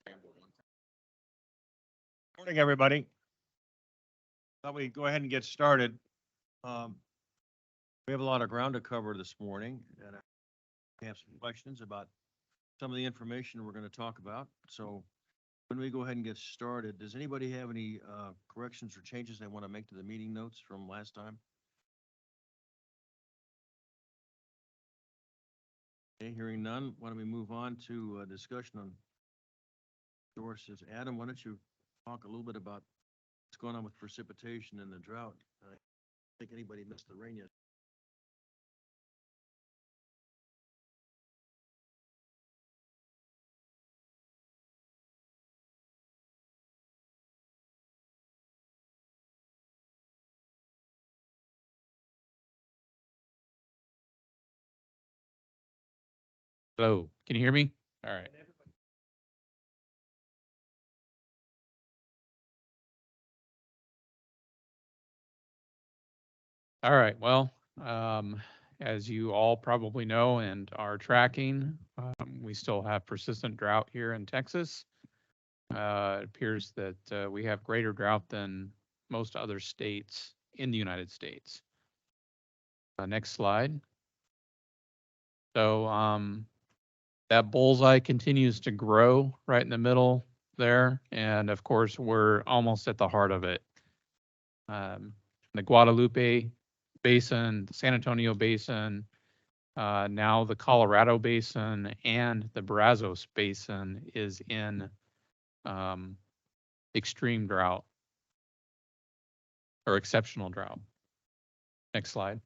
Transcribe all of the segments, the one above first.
Morning, everybody. Thought we'd go ahead and get started. We have a lot of ground to cover this morning, and I have some questions about some of the information we're going to talk about. So when we go ahead and get started, does anybody have any corrections or changes they want to make to the meeting notes from last time? Okay, hearing none, why don't we move on to discussion on sources. Adam, why don't you talk a little bit about what's going on with precipitation and the drought? I don't think anybody missed the rain yet. Hello, can you hear me? All right. All right. Well, as you all probably know and are tracking, we still have persistent drought here in Texas. It appears that we have greater drought than most other states in the United States. Next slide. So that bullseye continues to grow right in the middle there. And of course, we're almost at the heart of it. The Guadalupe Basin, the San Antonio Basin, now the Colorado Basin, and the Brazos Basin is in extreme drought or exceptional drought. Next slide.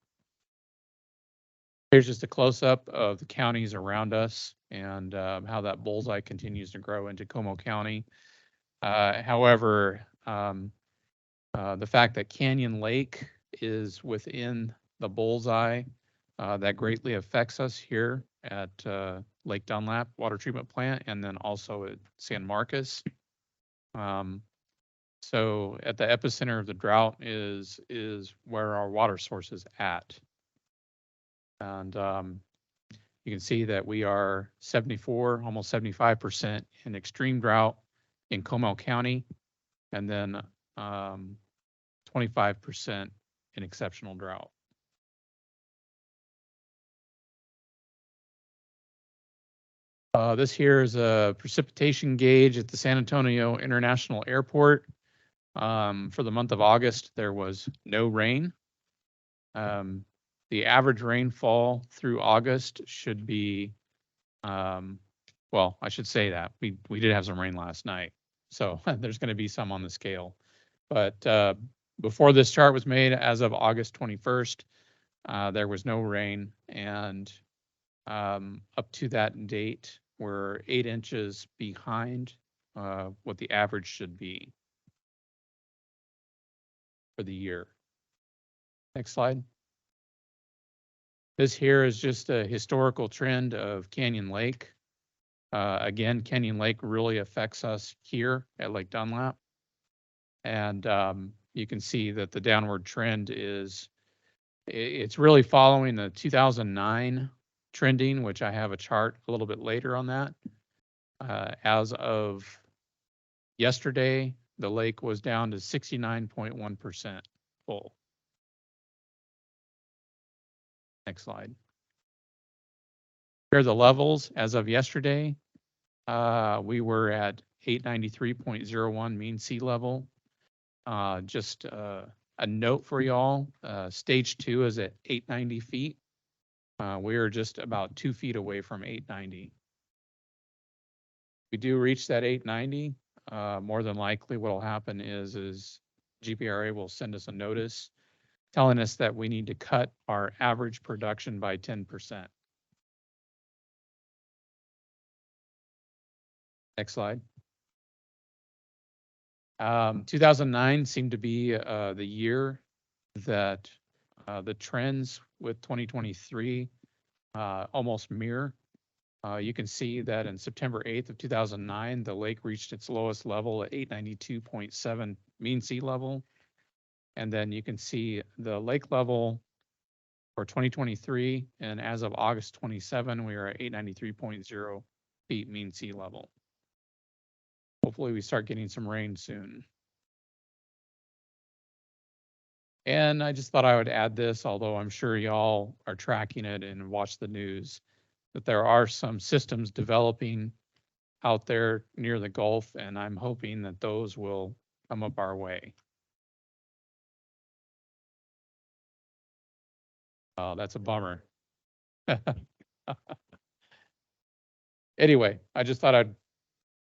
Here's just a close-up of the counties around us and how that bullseye continues to grow into Como County. However, the fact that Canyon Lake is within the bullseye, that greatly affects us here at Lake Dunlap Water Treatment Plant and then also at San Marcos. So at the epicenter of the drought is where our water source is at. And you can see that we are 74, almost 75% in extreme drought in Como County, and then 25% in exceptional drought. This here is a precipitation gauge at the San Antonio International Airport. For the month of August, there was no rain. The average rainfall through August should be, well, I should say that we did have some rain last night, so there's going to be some on the scale. But before this chart was made, as of August 21st, there was no rain, and up to that date, we're 8 inches behind what the average should be for the year. Next slide. This here is just a historical trend of Canyon Lake. Again, Canyon Lake really affects us here at Lake Dunlap. And you can see that the downward trend it's really following the 2009 trending, which I have a chart a little bit later on that. As of yesterday, the lake was down to 69.1% full. Next slide. Here are the levels as of yesterday. We were at 893.01 mean sea level. Just a note for y'all, stage 2 is at 890 feet. We are just about 2 feet away from 890. We do reach that 890. More than likely what will happen is GPRA will send us a notice telling us that we need to cut our average production by 10%. Next slide. 2009 seemed to be the year that the trends with 2023 almost mirror. You can see that in September 8th of 2009, the lake reached its lowest level at 892.7 mean sea level. And then you can see the lake level for 2023, and as of August 27, we are at 893.0 feet mean sea level. hopefully we start getting some rain soon. And I just thought I would add this, although I'm sure y'all are tracking it and watch the news, that there are some systems developing out there near the Gulf, and I'm hoping that those will come up our way. Oh, that's a bummer. Anyway, I just thought I'd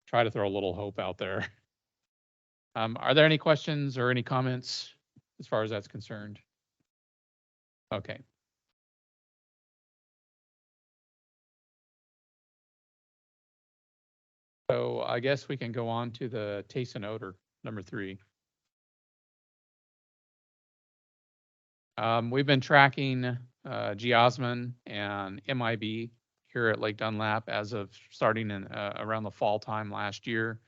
try to throw a little hope out there. Are there any questions or any comments as far as that's concerned? Okay. So I guess we can go on to the taste and odor, number 3. We've been tracking geosmin and MIB here at Lake Dunlap as of starting in around the fall time last year.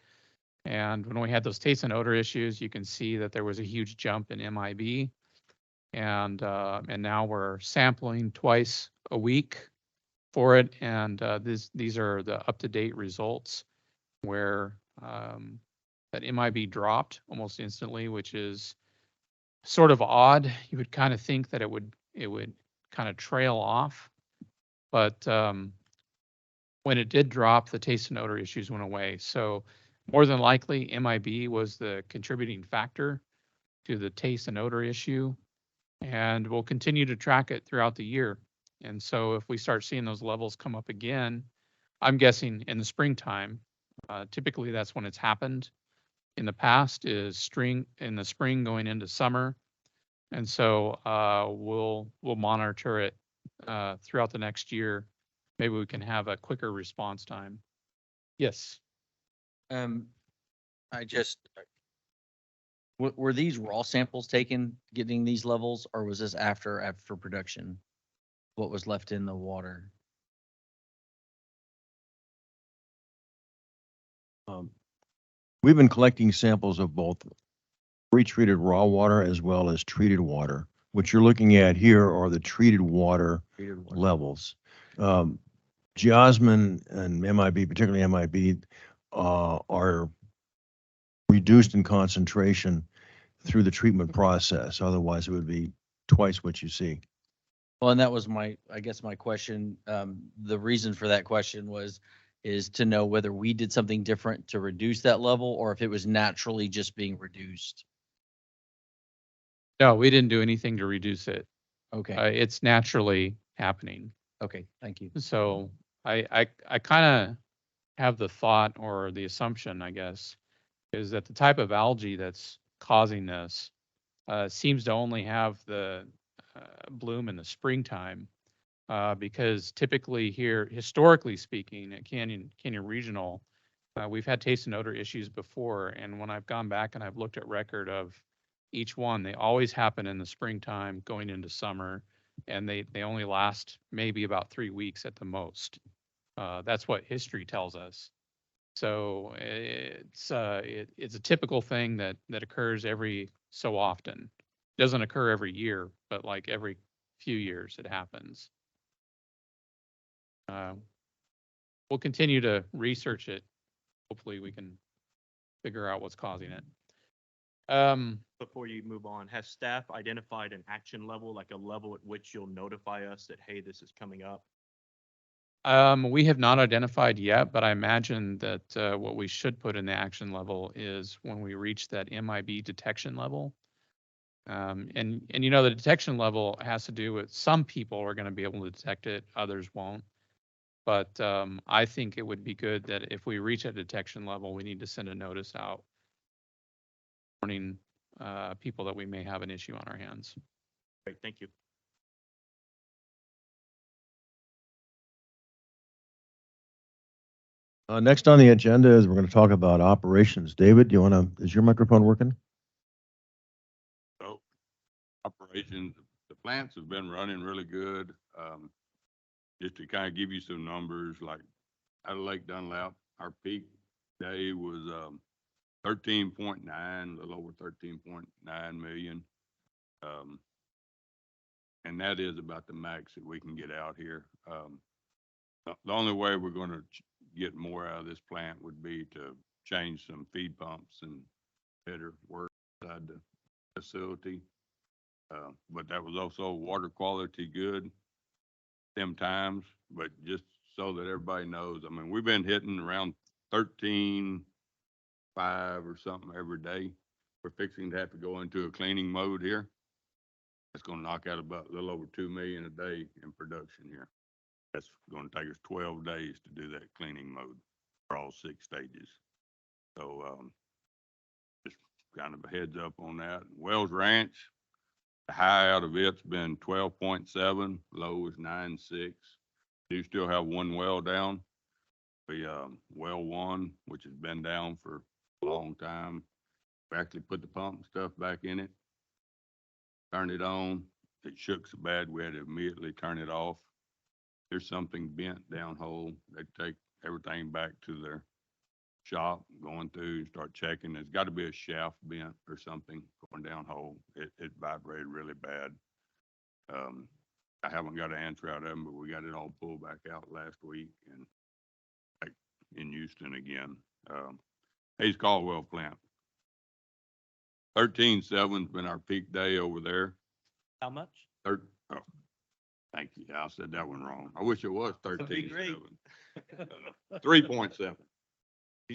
And when we had those taste and odor issues, you can see that there was a huge jump in MIB. And now we're sampling twice a week for it. And these are the up-to-date results where that MIB dropped almost instantly, which is sort of odd. You would kind of think that it would kind of trail off, but when it did drop, the taste and odor issues went away. So more than likely, MIB was the contributing factor to the taste and odor issue, and we'll continue to track it throughout the year. And so if we start seeing those levels come up again, I'm guessing in the springtime, typically that's when it's happened in the past, is in the spring going into summer. And so we'll monitor it throughout the next year. Maybe we can have a quicker response time. Yes. I just, were these raw samples taken, getting these levels, or was this after production? What was left in the water? We've been collecting samples of both pre-treated raw water as well as treated water. What you're looking at here are the treated water levels. Geosmin and MIB, particularly MIB, are reduced in concentration through the treatment process. Otherwise, it would be twice what you see. Well, and that was I guess my question. The reason for that question is to know whether we did something different to reduce that level or if it was naturally just being reduced. No, we didn't do anything to reduce it. Okay. It's naturally happening. Okay. Thank you. So I kind of have the thought or the assumption, I guess, is that the type of algae that's causing this seems to only have the bloom in the springtime, because typically here, historically speaking, at Canyon Regional, we've had taste and odor issues before. And when I've gone back and I've looked at record of each one, they always happen in the springtime going into summer, and they only last maybe about 3 weeks at the most. That's what history tells us. So it's a typical thing that occurs every so often. It doesn't occur every year, but like every few years it happens. We'll continue to research it. Hopefully we can figure out what's causing it. Before you move on, has staff identified an action level, like a level at which you'll notify us that, hey, this is coming up? We have not identified yet, but I imagine that what we should put in the action level is when we reach that MIB detection level. And you know, the detection level has to do with some people are going to be able to detect it, others won't. But I think it would be good that if we reach a detection level, we need to send a notice out warning people that we may have an issue on our hands. Great, thank you. Next on the agenda is we're going to talk about operations. David, is your microphone working? So operations, the plants have been running really good. Just to kind of give you some numbers, like out of Lake Dunlap, our peak day was 13.9, a little over 13.9 million. And that is about the max that we can get out here. The only way we're going to get more out of this plant would be to changed some feed pumps and better work inside the facility. But that was also water quality good them times, but just so that everybody knows, I mean, we've been hitting around 13.5 or something every day. We're fixing to have to go into a cleaning mode here. That's gonna knock out about a little over 2 million a day in production here. That's gonna take us 12 days to do that cleaning mode for all 6 stages. So, just kind of a heads up on that. Wells Ranch, the high out of it's been 12.7, low is 9.6. Do still have one well down. We, well one, which has been down for a long time. We actually put the pump and stuff back in it, turned it on. It shook so bad we had to immediately turn it off. There's something bent downhole. They take everything back to their shop, going through and start checking. There's got to be a shaft bent or something going downhole. It vibrated really bad. I haven't got an answer out of them, but we got it all pulled back out last week and back in Houston again. Hayes Caldwell plant. 13.7's been our peak day over there. How much? Oh, thank you. I said that one wrong. I wish it was That'd be great. 13.7. 3.7.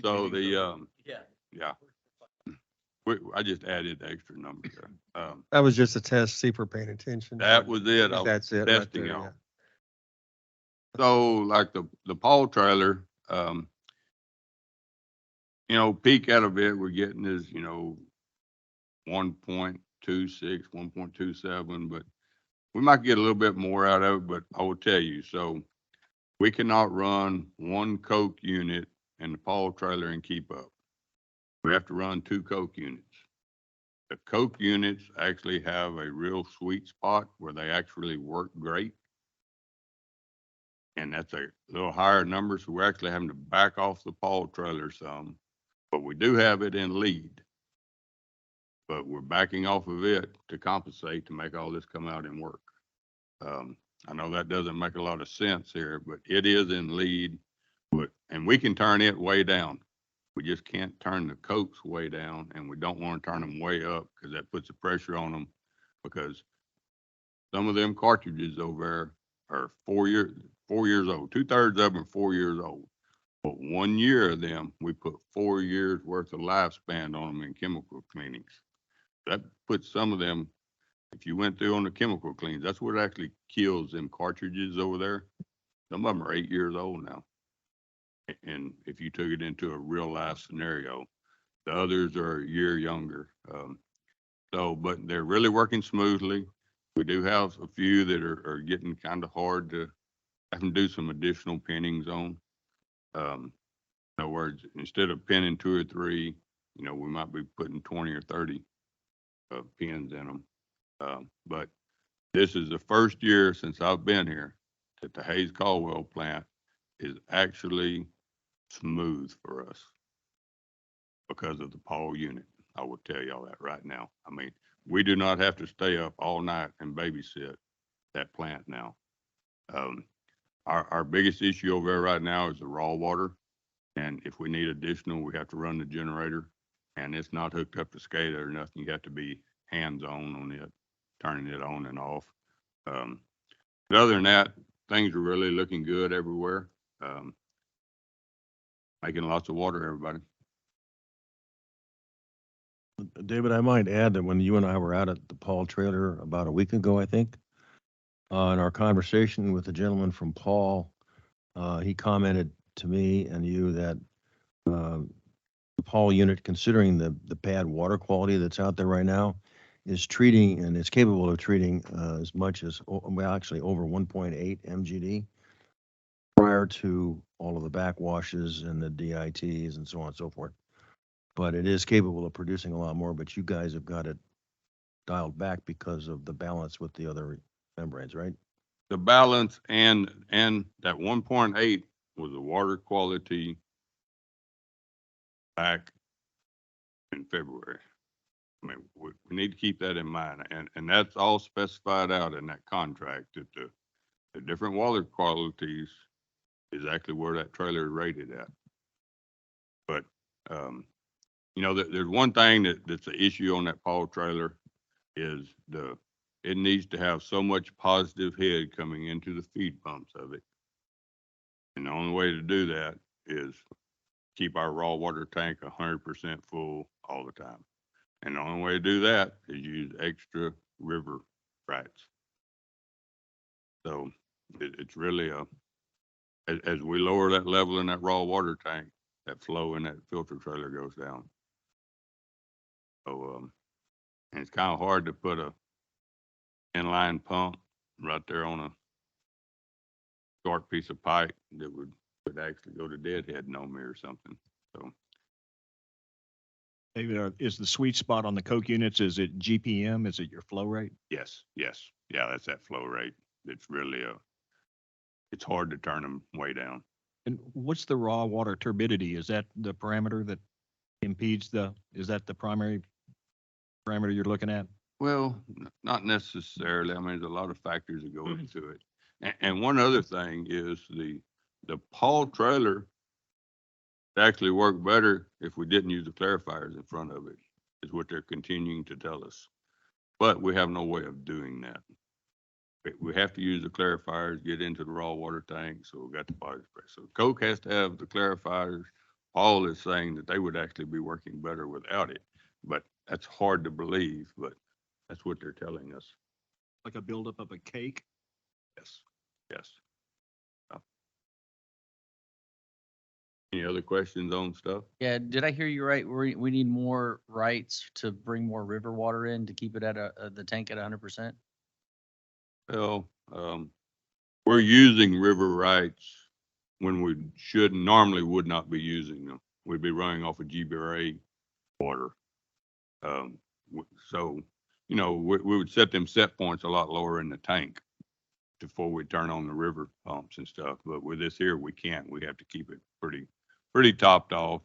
So the, yeah. I just added the extra number there. That was just a test, see if we're paying attention. That was it. I was That's it. right testing there, out. yeah. So like the Paul trailer, peak out of it, we're getting is, 1.26, 1.27, but we might get a little bit more out of it, but I will tell you, so we cannot run one Coke unit in the Paul trailer and keep up. We have to run 2 Coke units. The Coke units actually have a real sweet spot where they actually work great. And that's a little higher number, so we're actually having to back off the Paul trailer some, but we do have it in lead. But we're backing off of it to compensate to make all this come out and work. I know that doesn't make a lot of sense here, but it is in lead, and we can turn it way down. We just can't turn the Cokes way down, and we don't want to turn them way up because that puts the pressure on them, because some of them cartridges over there are 4 years old. 2/3 of them are 4 years old. But 1 year of them, we put 4 years worth of lifespan on them in chemical cleanings. That puts some of them, if you went through on the chemical cleans, that's what actually kills them cartridges over there. Some of them are 8 years old now. And if you took it into a real life scenario, the others are a year younger. But they're really working smoothly. We do have a few that are getting kind of hard to have to do some additional pinnings on. In other words, instead of pinning 2 or 3, we might be putting 20 or 30 pins in them. But this is the first year since I've been here that the Hayes Caldwell plant is actually smooth for us because of the Paul unit. I will tell y'all that right now. I mean, we do not have to stay up all night and babysit that plant now. Our biggest issue over there right now is the raw water. And if we need additional, we have to run the generator, and it's not hooked up to SCADA or nothing. You have to be hands-on it, turning it on and off. But other than that, things are really looking good everywhere. Making lots of water, everybody. David, I might add that when you and I were out at the Paul trailer about a week ago, I think, in our conversation with the gentleman from Paul, he commented to me and you that the Paul unit, considering the bad water quality that's out there right now, is treating, and it's capable of treating as much as, actually over 1.8 MGD prior to all of the backwashes and the DITs and so on and so forth. But it is capable of producing a lot more, but you guys have got it dialed back because of the balance with the other membranes, right? The balance and that 1.8 was the water quality back in February. I mean, we need to keep that in mind, and that's all specified out in that contract, that the different water qualities is actually where that trailer is rated at. But You know, there's one thing that's an issue on that Paul trailer is it needs to have so much positive head coming into the feed pumps of it. And the only way to do that is keep our raw water tank 100% full all the time. And the only way to do that is use extra river rights. So it's really as we lower that level in that raw water tank, that flow in that filter trailer goes down. So, and it's kind of hard to put a inline pump right there on a short piece of pipe that would actually go to deadheading on me or something. So, David, is the sweet spot on the Coke units, is it GPM? Is it your flow rate? yes. Yeah, that's that flow rate. It's really it's hard to turn them way down. And what's the raw water turbidity? Is that the parameter that impedes is that the primary parameter you're looking at? Well, not necessarily. I mean, there's a lot of factors that go into it. And one other thing is the Paul trailer actually worked better if we didn't use the clarifiers in front of it, is what they're continuing to tell us. But we have no way of doing that. We have to use the clarifiers, get into the raw water tank, so we got the positive pressure. So Coke has to have the clarifiers. Paul is saying that they would actually be working better without it, but that's hard to believe, but that's what they're telling us. Like a buildup of a cake? Yes. Any other questions on stuff? Yeah, did I hear you right? We need more rights to bring more river water in to keep it at the tank at 100%? Well, we're using river rights when we normally would not be using them. We'd be running off of GBRA water. So, you know, we would set them set points a lot lower in the tank before we turn on the river pumps and stuff. But with this here, we can't. We have to keep it pretty topped off.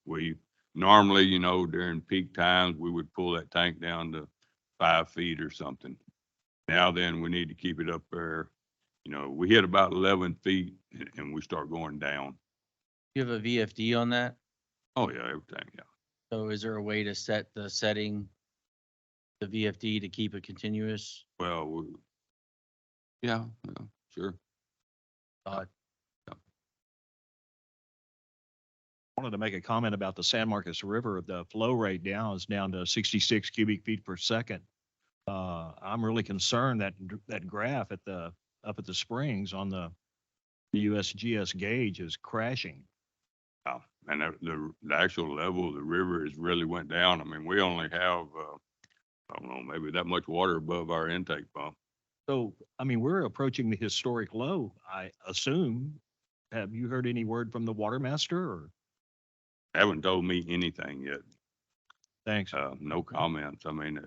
We normally, you know, during peak times, we would pull that tank down to 5 feet or something. Now then, we need to keep it up there. You know, we hit about 11 feet and we start going down. You have a VFD on that? Oh yeah, everything, yeah. So is there a way to set the setting, the VFD to keep it continuous? Well, yeah, sure. Wanted to make a comment about the San Marcos River. The flow rate is down to 66 cubic feet per second. I'm really concerned that that graph up at the springs on the USGS gauge is crashing. Wow. And the actual level of the river has really went down. I mean, we only have, I don't know, maybe that much water above our intake pump. So, I mean, we're approaching the historic low, I assume. Have you heard any word from the water master or? Haven't told me anything yet. Thanks. No comments. I mean,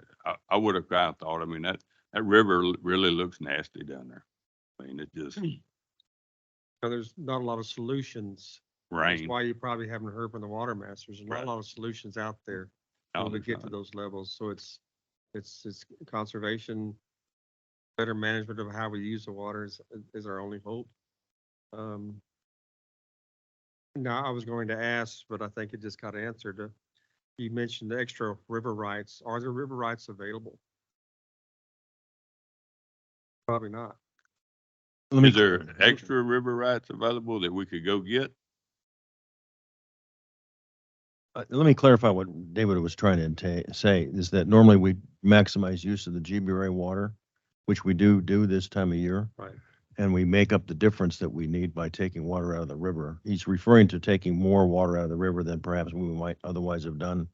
I would have kind of thought, I mean, that river really looks nasty down there. I mean, it just There's not a lot of solutions. That's rained. why you probably haven't heard from the water masters. There's not Right. a lot of solutions out there all to the get to time. those levels. So it's conservation, better management of how we use the water is our only hope. Now, I was going to ask, but I think it just got answered. You mentioned the extra river rights. Are there river rights available? Probably not. Is there extra river rights available that we could go get? Let me clarify what David was trying to say, is that normally we maximize use of the GBRA water, which we do this time of year. Right. And we make up the difference that we need by taking water out of the river. He's referring to taking more water out of the river than perhaps we might otherwise have done.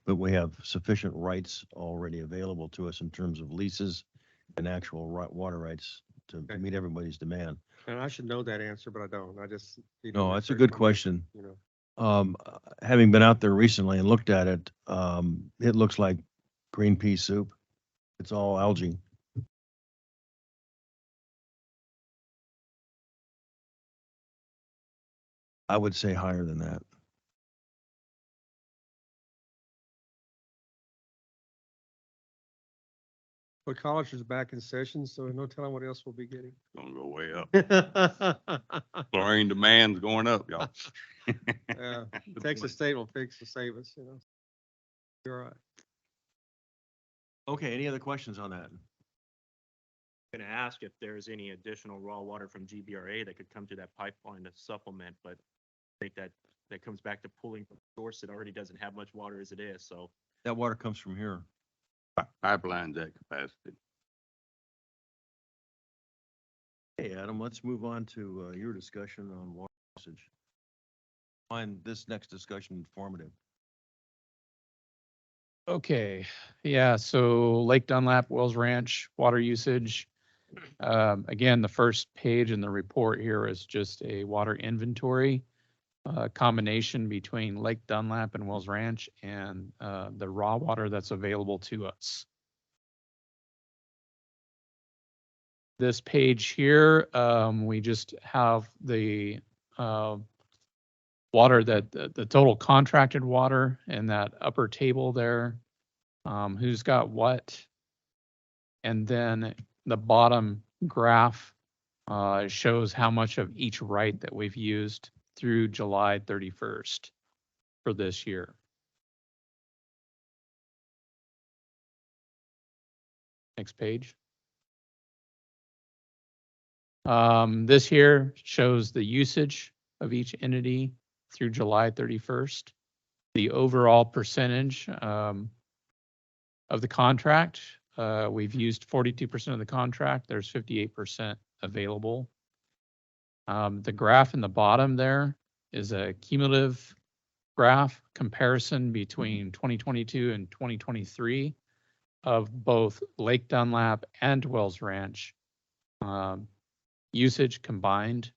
But we have sufficient rights already available to us in terms of leases and actual water rights to Okay. meet everybody's demand. And I should know that answer, but I don't. I just. No, that's a good question. You know. Having been out there recently and looked at it, it looks like green pea soup. It's all algae. I would say higher than that. But college is back in session, so no telling what else we'll be getting. Gonna go way up. Chlorine demand's going up, y'all. Yeah. The Texas point. State will fix to save us, you know. You're right. Okay, any other questions on that? Gonna ask if there's any additional raw water from GBRA that could come to that pipeline to supplement, but I think that comes back to pulling from a source that already doesn't have much water as it is, so. That water comes from here. Pipelines at capacity. Hey, Adam, let's move on to your discussion on water usage. Find this next discussion informative. Okay, yeah, so Lake Dunlap, Wells Ranch, water usage. Again, the first page in the report here is just a water inventory, combination between Lake Dunlap and Wells Ranch and the raw water that's available to us. This page here, we just have the water that the total contracted water in that upper table there, who's got what. And then the bottom graph shows how much of each right that we've used through July 31st for this year. Next page. This here shows the usage of each entity through July 31st. The overall percentage of the contract, we've used 42% of the contract. There's 58% available. The graph in the bottom there is a cumulative graph comparison between 2022 and 2023 of both Lake Dunlap and Wells Ranch usage combined.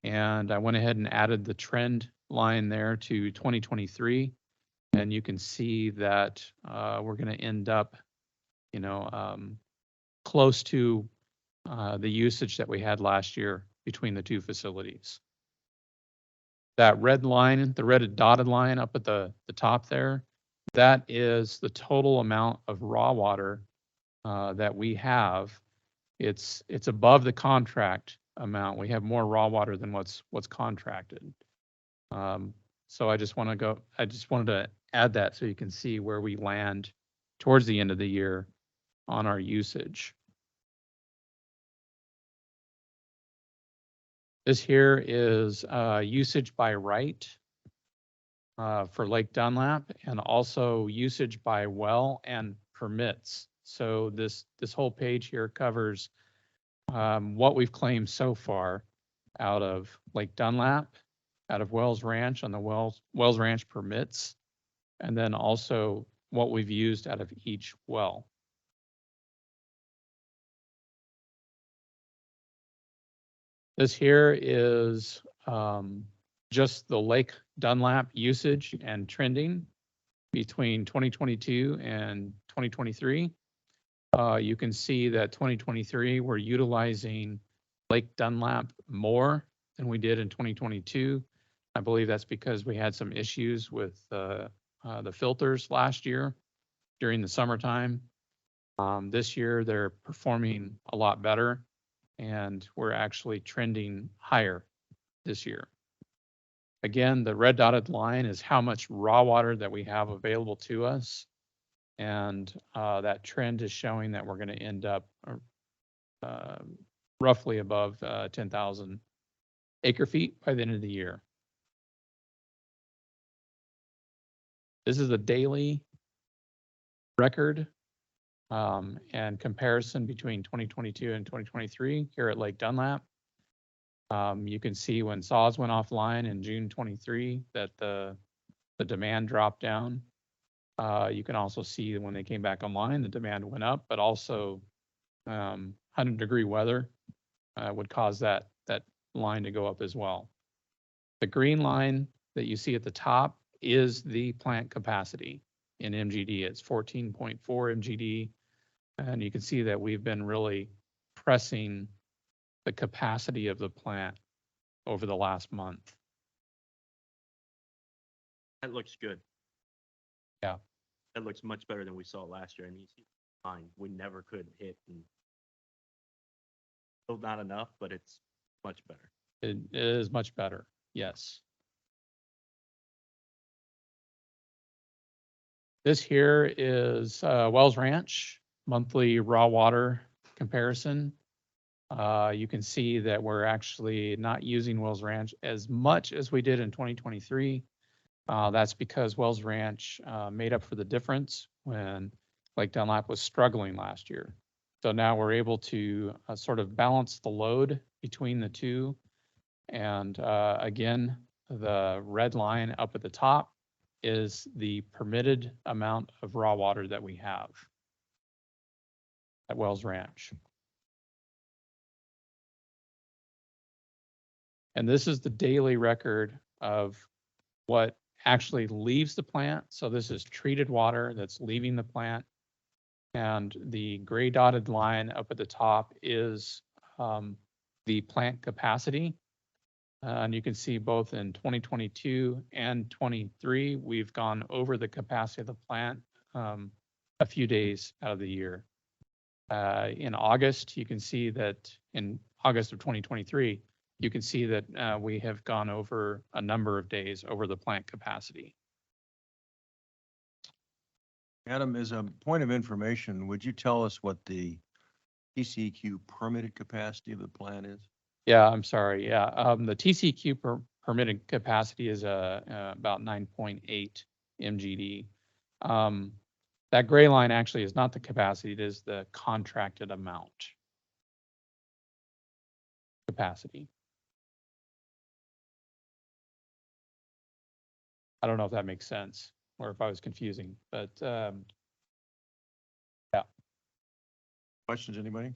And I went ahead and added the trend line there to 2023. And you can see that we're going to end up, close to the usage that we had last year between the two facilities. That red line, the red dotted line up at the top there, that is the total amount of raw water that we have. It's above the contract amount. We have more raw water than what's contracted. So I just wanted to add that so you can see where we land towards the end of the year on our usage. This here is usage by right for Lake Dunlap, and also usage by well and permits. So this whole page here covers what we've claimed so far out of Lake Dunlap, out of Wells Ranch on the Wells Ranch permits, and then also what we've used out of each well. This here is just the Lake Dunlap usage and trending between 2022 and 2023. You can see that 2023, we're utilizing Lake Dunlap more than we did in 2022. I believe that's because we had some issues with the filters last year during the summertime. This year, they're performing a lot better, and we're actually trending higher this year. Again, the red dotted line is how much raw water that we have available to us. And that trend is showing that we're going to end up roughly above 10,000 acre feet by the end of the year. This is a daily record and comparison between 2022 and 2023 here at Lake Dunlap. You can see when saws went offline in June 23 that the demand dropped down. You can also see when they came back online, the demand went up, but also 100-degree weather would cause that line to go up as well. The green line that you see at the top is the plant capacity in MGD. It's 14.4 MGD. And you can see that we've been really pressing the capacity of the plant over the last month. That looks good. Yeah. That looks much better than we saw last year. I mean, you see fine, we never could hit, and still not enough, but it's much better. It is much better. Yes. This here is Wells Ranch monthly raw water comparison. You can see that we're actually not using Wells Ranch as much as we did in 2023. That's because Wells Ranch made up for the difference when Lake Dunlap was struggling last year. So now we're able to sort of balance the load between the two. And again, the red line up at the top is the permitted amount of raw water that we have at Wells Ranch. And this is the daily record of what actually leaves the plant. So this is treated water that's leaving the plant. And the gray dotted line up at the top is the plant capacity. And you can see both in 2022 and 23, we've gone over the capacity of the plant a few days out of the year. In August, you can see that in August of 2023, you can see that we have gone over a number of days over the plant capacity. Adam, as a point of information, would you tell us what the TCEQ permitted capacity of the plant is? Yeah, I'm sorry. Yeah, the TCEQ permitted capacity is about 9.8 MGD. That gray line actually is not the capacity, it is the contracted amount. Capacity. I don't know if that makes sense or if I was confusing, but yeah. Questions, anybody?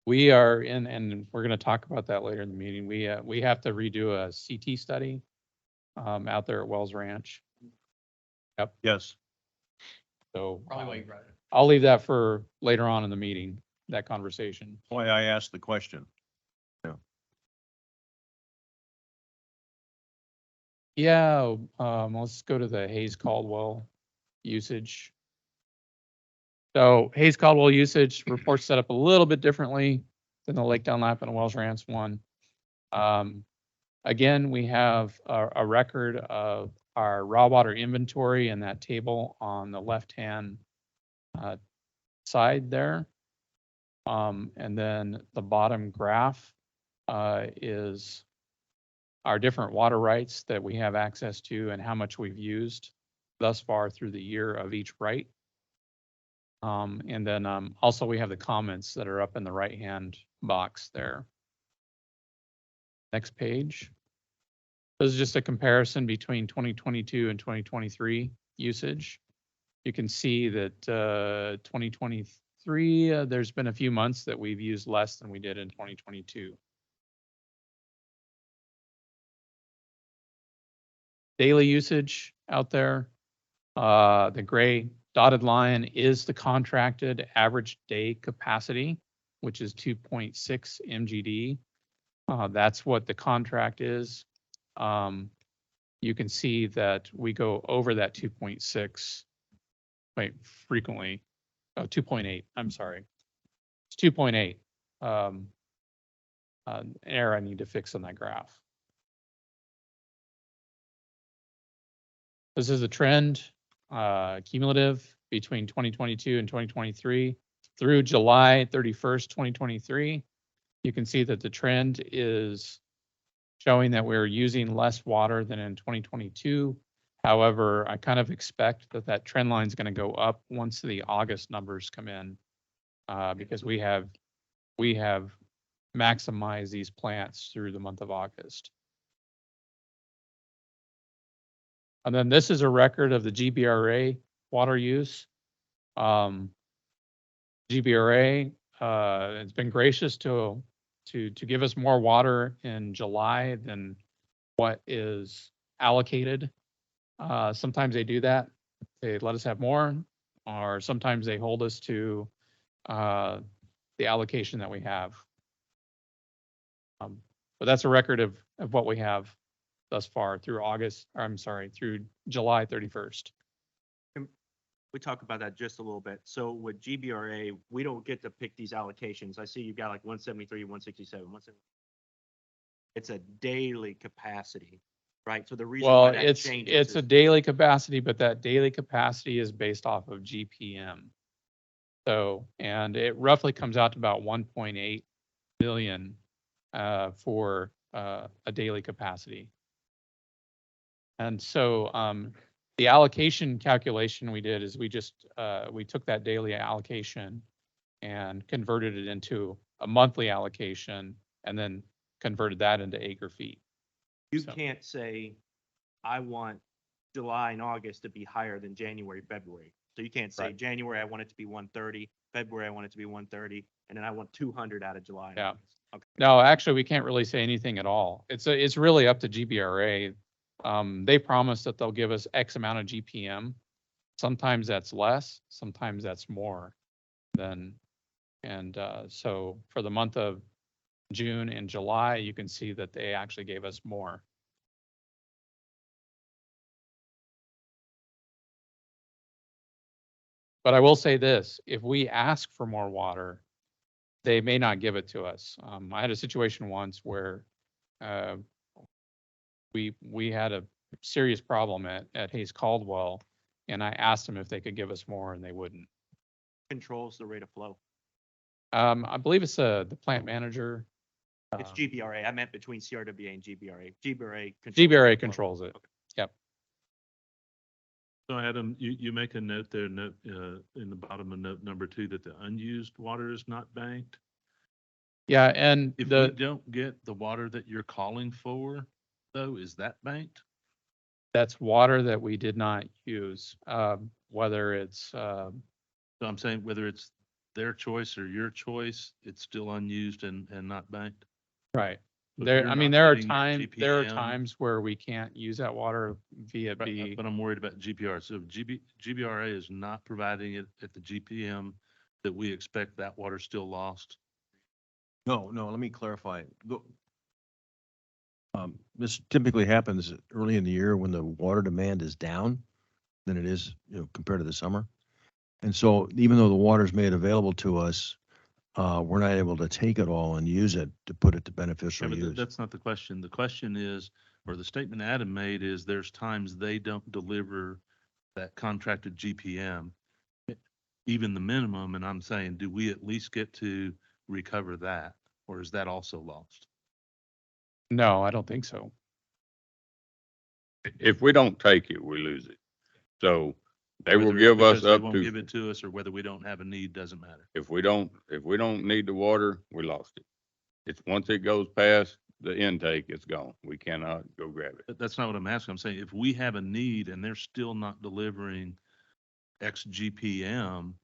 We are in, and we're going to talk about that later in the meeting. We have to redo a CT study out there at Wells Ranch. Yes. So Probably why you brought it. I'll leave that for later on in the meeting, that conversation. Why I asked the question. Yeah, let's go to the Hayes Caldwell usage. So Hayes Caldwell usage reports set up a little bit differently than the Lake Dunlap and Wells Ranch one. Again, we have a record of our raw water inventory in that table on the left-hand side there. And then the bottom graph is our different water rights that we have access to and how much we've used thus far through the year of each right. And then also we have the comments that are up in the right-hand box there. Next page. This is just a comparison between 2022 and 2023 usage. You can see that 2023, there's been a few months that we've used less than we did in 2022. Daily usage out there. The gray dotted line is the contracted average day capacity, which is 2.6 MGD. That's what the contract is. You can see that we go over that 2.6 quite frequently. Oh, 2.8, I'm sorry. It's 2.8. An error I need to fix on that graph. This is a trend, cumulative between 2022 and 2023 through July 31st, 2023. You can see that the trend is showing that we're using less water than in 2022. However, I kind of expect that that trend line is going to go up once the August numbers come in, because we have maximized these plants through the month of August. And then this is a record of the GBRA water use. GBRA has been gracious to give us more water in July than what is allocated. Sometimes they do that. They let us have more, or sometimes they hold us to the allocation that we have. But that's a record of what we have thus far through through July 31st. we talked about that just a little bit. So with GBRA, we don't get to pick these allocations. I see you've got like 173, 167, 170. It's a daily capacity, right? So the reason Well, why that it's changes a is daily capacity, but that daily capacity is based off of GPM. So, and it roughly comes out to about 1.8 million for a daily capacity. And so the allocation calculation we did is we just we took that daily allocation and converted it into a monthly allocation and then converted that into acre feet. you So- can't say, I want July and August to be higher than January, February. So you can't say Right. January, I want it to be 130, February, I want it to be 130, and then I want 200 out of July. and Yeah. August. Okay. No, actually, we can't really say anything at all. It's really up to GBRA. They promise that they'll give us X amount of GPM. Sometimes that's less, sometimes that's more than, and so for the month of June and July, you can see that they actually gave us more. But I will say this, if we ask for more water, they may not give it to us. I had a situation once where uh, we had a serious problem at Hayes Caldwell, and I asked them if they could give us more, and they wouldn't. Controls the rate of flow. I believe it's the plant manager. It's GBRA. I meant between CRWA and GBRA. GBRA. controls the GBRA rate of flow. controls it. Okay. Yep. So Adam, you make a note there, note, in the bottom of note number 2, that the unused water is not banked. Yeah, and If we the don't get the water that you're calling for, though, is that banked? that's water that we did not use. Whether it's So I'm saying whether it's their choice or your choice, it's still unused and not banked. right. So if There, you're I mean, not there are getting your there are GPM times where we can't use that water via Right, B. but I'm worried about GPR. So if GBRA is not providing it at the GPM that we expect, that water still lost. No, let me clarify. This typically happens early in the year when the water demand is down than it is, compared to the summer. And so even though the water's made available to us, we're not able to take it all and use it to put it to Yeah, beneficial but use. that's not the question. The question is, or the statement Adam made is there's times they don't deliver that contracted GPM, even the minimum. And I'm saying, do we at least get to recover that? Or is that also lost? No, I don't think so. If we don't take it, we lose it. So they will Whether it's give us because they up won't to, give it to us or whether we don't have a need, doesn't matter. if we don't need the water, we lost it. It's once it goes past the intake, it's gone. We cannot go grab it. But that's not what I'm asking. I'm saying if we have a need and they're still not delivering X GPM,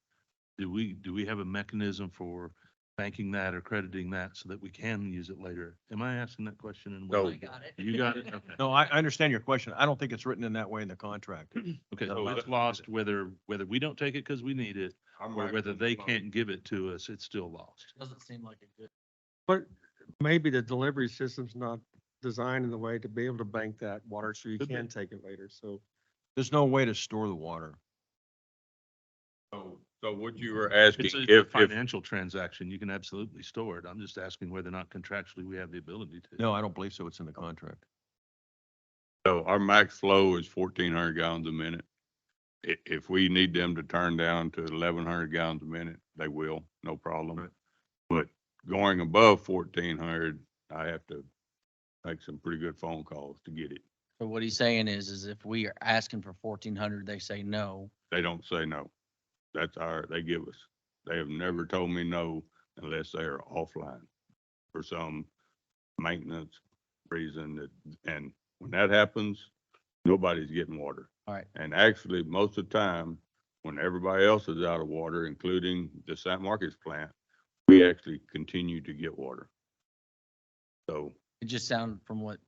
do we have a mechanism for banking that or crediting that so that we can use it later? Am I asking that question? And No. you got it? Okay. No, I understand your question. I don't think it's written in that way in the contract. Okay, No, so that's- it's lost whether we don't take it because we need it or whether they can't give it to us, it's still lost. Doesn't seem like a good. But maybe the delivery system's not designed in the way to be able to bank that water so you Could be. can take it later. So There's no way to store the water. So what you were asking, It's a if, financial transaction. You can absolutely store it. I'm just asking whether or not contractually we have the ability to. No, I don't believe so. It's in the contract. so our max flow is 1,400 gallons a minute. If we need them to turn down to 1,100 gallons a minute, they will, no problem. Right. But going above 1,400, I have to make some pretty good phone calls to get it. So what he's saying is if we are asking for 1,400, they say no. They don't say no. They give us. They have never told me no unless they are offline for some maintenance reason and when that happens, nobody's getting water. All right. And actually, most of the time, when everybody else is out of water, including the St. Marcus plant, we actually continue to get water. So, It just sounded from what,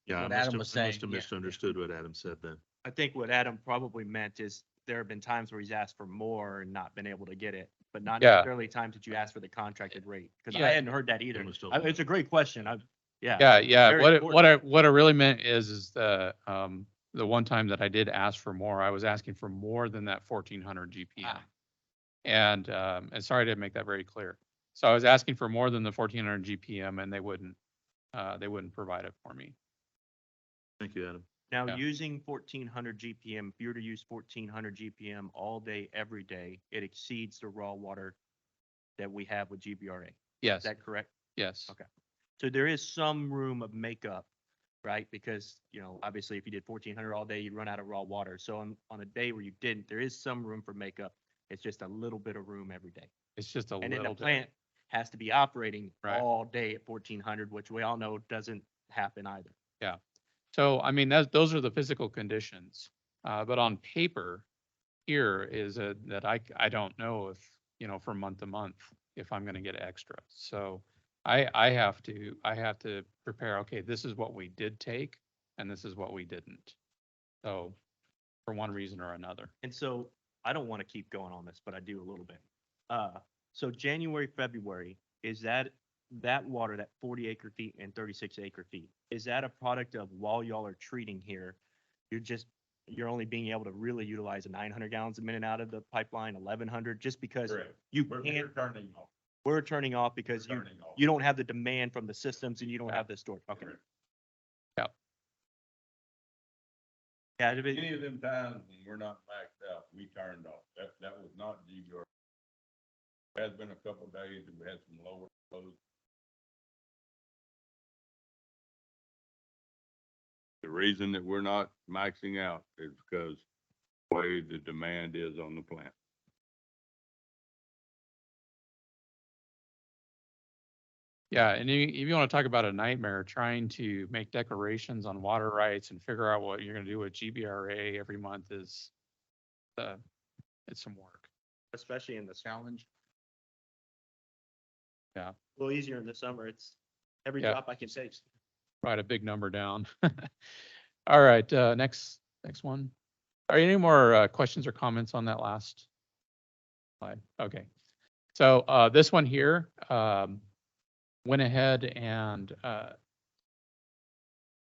Yeah, what I Adam must was have, I must saying, have yeah. misunderstood what Adam said then. I think what Adam probably meant is there have been times where he's asked for more and not been able to get it, but not Yeah. necessarily times that you ask for the contracted rate. Because Yeah. I hadn't heard that either. Almost all It's a great question. Yeah. Yeah, Very what important. I really meant is the the one time that I did ask for more, I was asking for more than that 1400 GPM. Ah. And sorry I didn't make that very clear. So I was asking for more than the 1400 GPM and they wouldn't provide it for me. Thank you, Adam. Now, Yeah. using 1400 GPM, if you were to use 1400 GPM all day, every day, it exceeds the raw water that we have with GBRA. Yes, Is that correct? yes. Okay. So there is some room of makeup, right? Because, obviously if you did 1400 all day, you'd run out of raw water. So on a day where you didn't, there is some room for makeup. It's just a little bit of room every day. It's just a And then the little bit. plant has to be operating Right. all day at 1400, which we all know doesn't happen either. So, I mean, those are the physical conditions. But on paper, here is that I don't know if, from month to month, if I'm gonna get extra. So I have to prepare, okay, this is what we did take and this is what we didn't. So for one reason or another. And so I don't want to keep going on this, but I do a little bit. So January, February, is that water, that 40 acre feet and 36 acre feet, is that a product of while y'all are treating here, you're only being able to really utilize 900 gallons a minute out of the pipeline, 1100, just because you can't, turning off. we're turning off because you don't have the demand from the systems and you don't have the storage. Okay. Correct. Yep. Yeah, it'd be- Any of them times when we're not maxed out, we turned off. That was not GBR. Has been a couple of days that we had some lower flows. The reason that we're not maxing out is because the way the demand is on the plant. Yeah, and if you want to talk about a nightmare, trying to make declarations on water rights and figure out what you're gonna do with GBRA every month is, it's some work. especially in the challenge. Yeah. A little easier in the summer. It's every Yeah. drop I can save. Write a big number down. All right, next one. Are there any more questions or comments on that last slide? Okay. So this one here went ahead and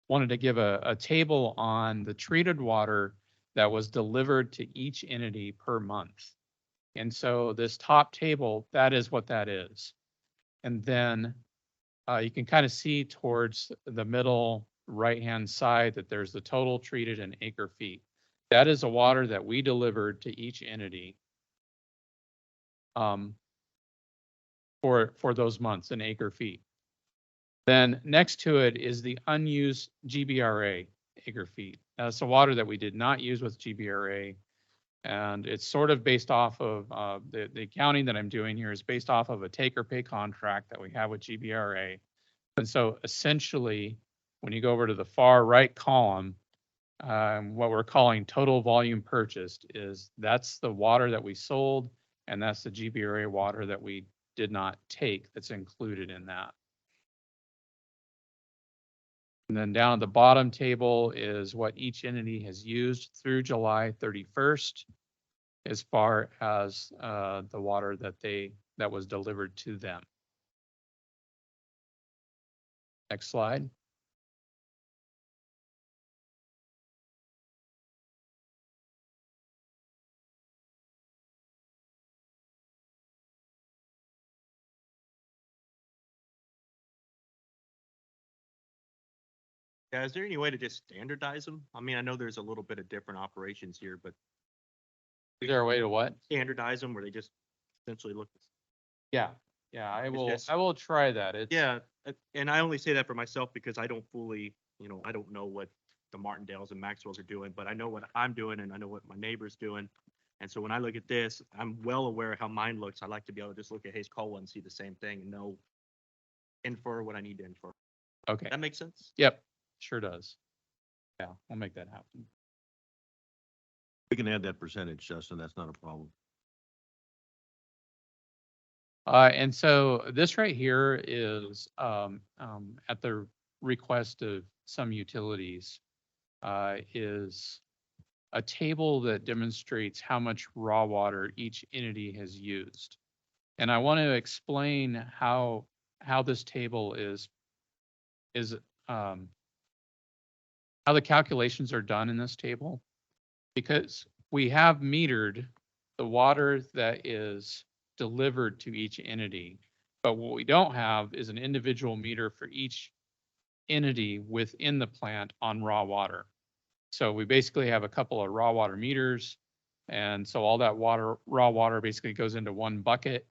wanted to give a table on the treated water that was delivered to each entity per month. And so this top table, that is what that is. And then you can kind of see towards the middle right-hand side that there's the total treated in acre feet. That is the water that we delivered to each entity for those months in acre feet. Then next to it is the unused GBRA acre feet. That's the water that we did not use with GBRA. And it's sort of based off of the accounting that I'm doing here is based off of a take or pay contract that we have with GBRA. And so essentially, when you go over to the far right column, what we're calling total volume purchased is that's the water that we sold, and that's the GBRA water that we did not take that's included in that. And then down at the bottom table is what each entity has used through July 31st as far as the water that was delivered to them. Next slide. Yeah, is there any way to just standardize them? I mean, I know there's a little bit of different operations here, but Is there a way to what? standardize them where they just essentially look. Yeah, I just- will try that. It's, Yeah, and I only say that for myself because I don't fully, I don't know what the Martindales and Maxwells are doing, but I know what I'm doing and I know what my neighbor's doing. And so when I look at this, I'm well aware of how mine looks. I like to be able to just look at Hayes Cole and see the same thing and know, infer what I need to infer. okay. That makes sense? Yep, sure does. Yeah, we'll make that happen. We can add that percentage, Justin. That's not a problem. And so this right here is at the request of some utilities is a table that demonstrates how much raw water each entity has used. And I want to explain how this table is how the calculations are done in this table, because we have metered the water that is delivered to each entity. But what we don't have is an individual meter for each entity within the plant on raw water. So we basically have a couple of raw water meters. And so all that water, raw water basically goes into one bucket.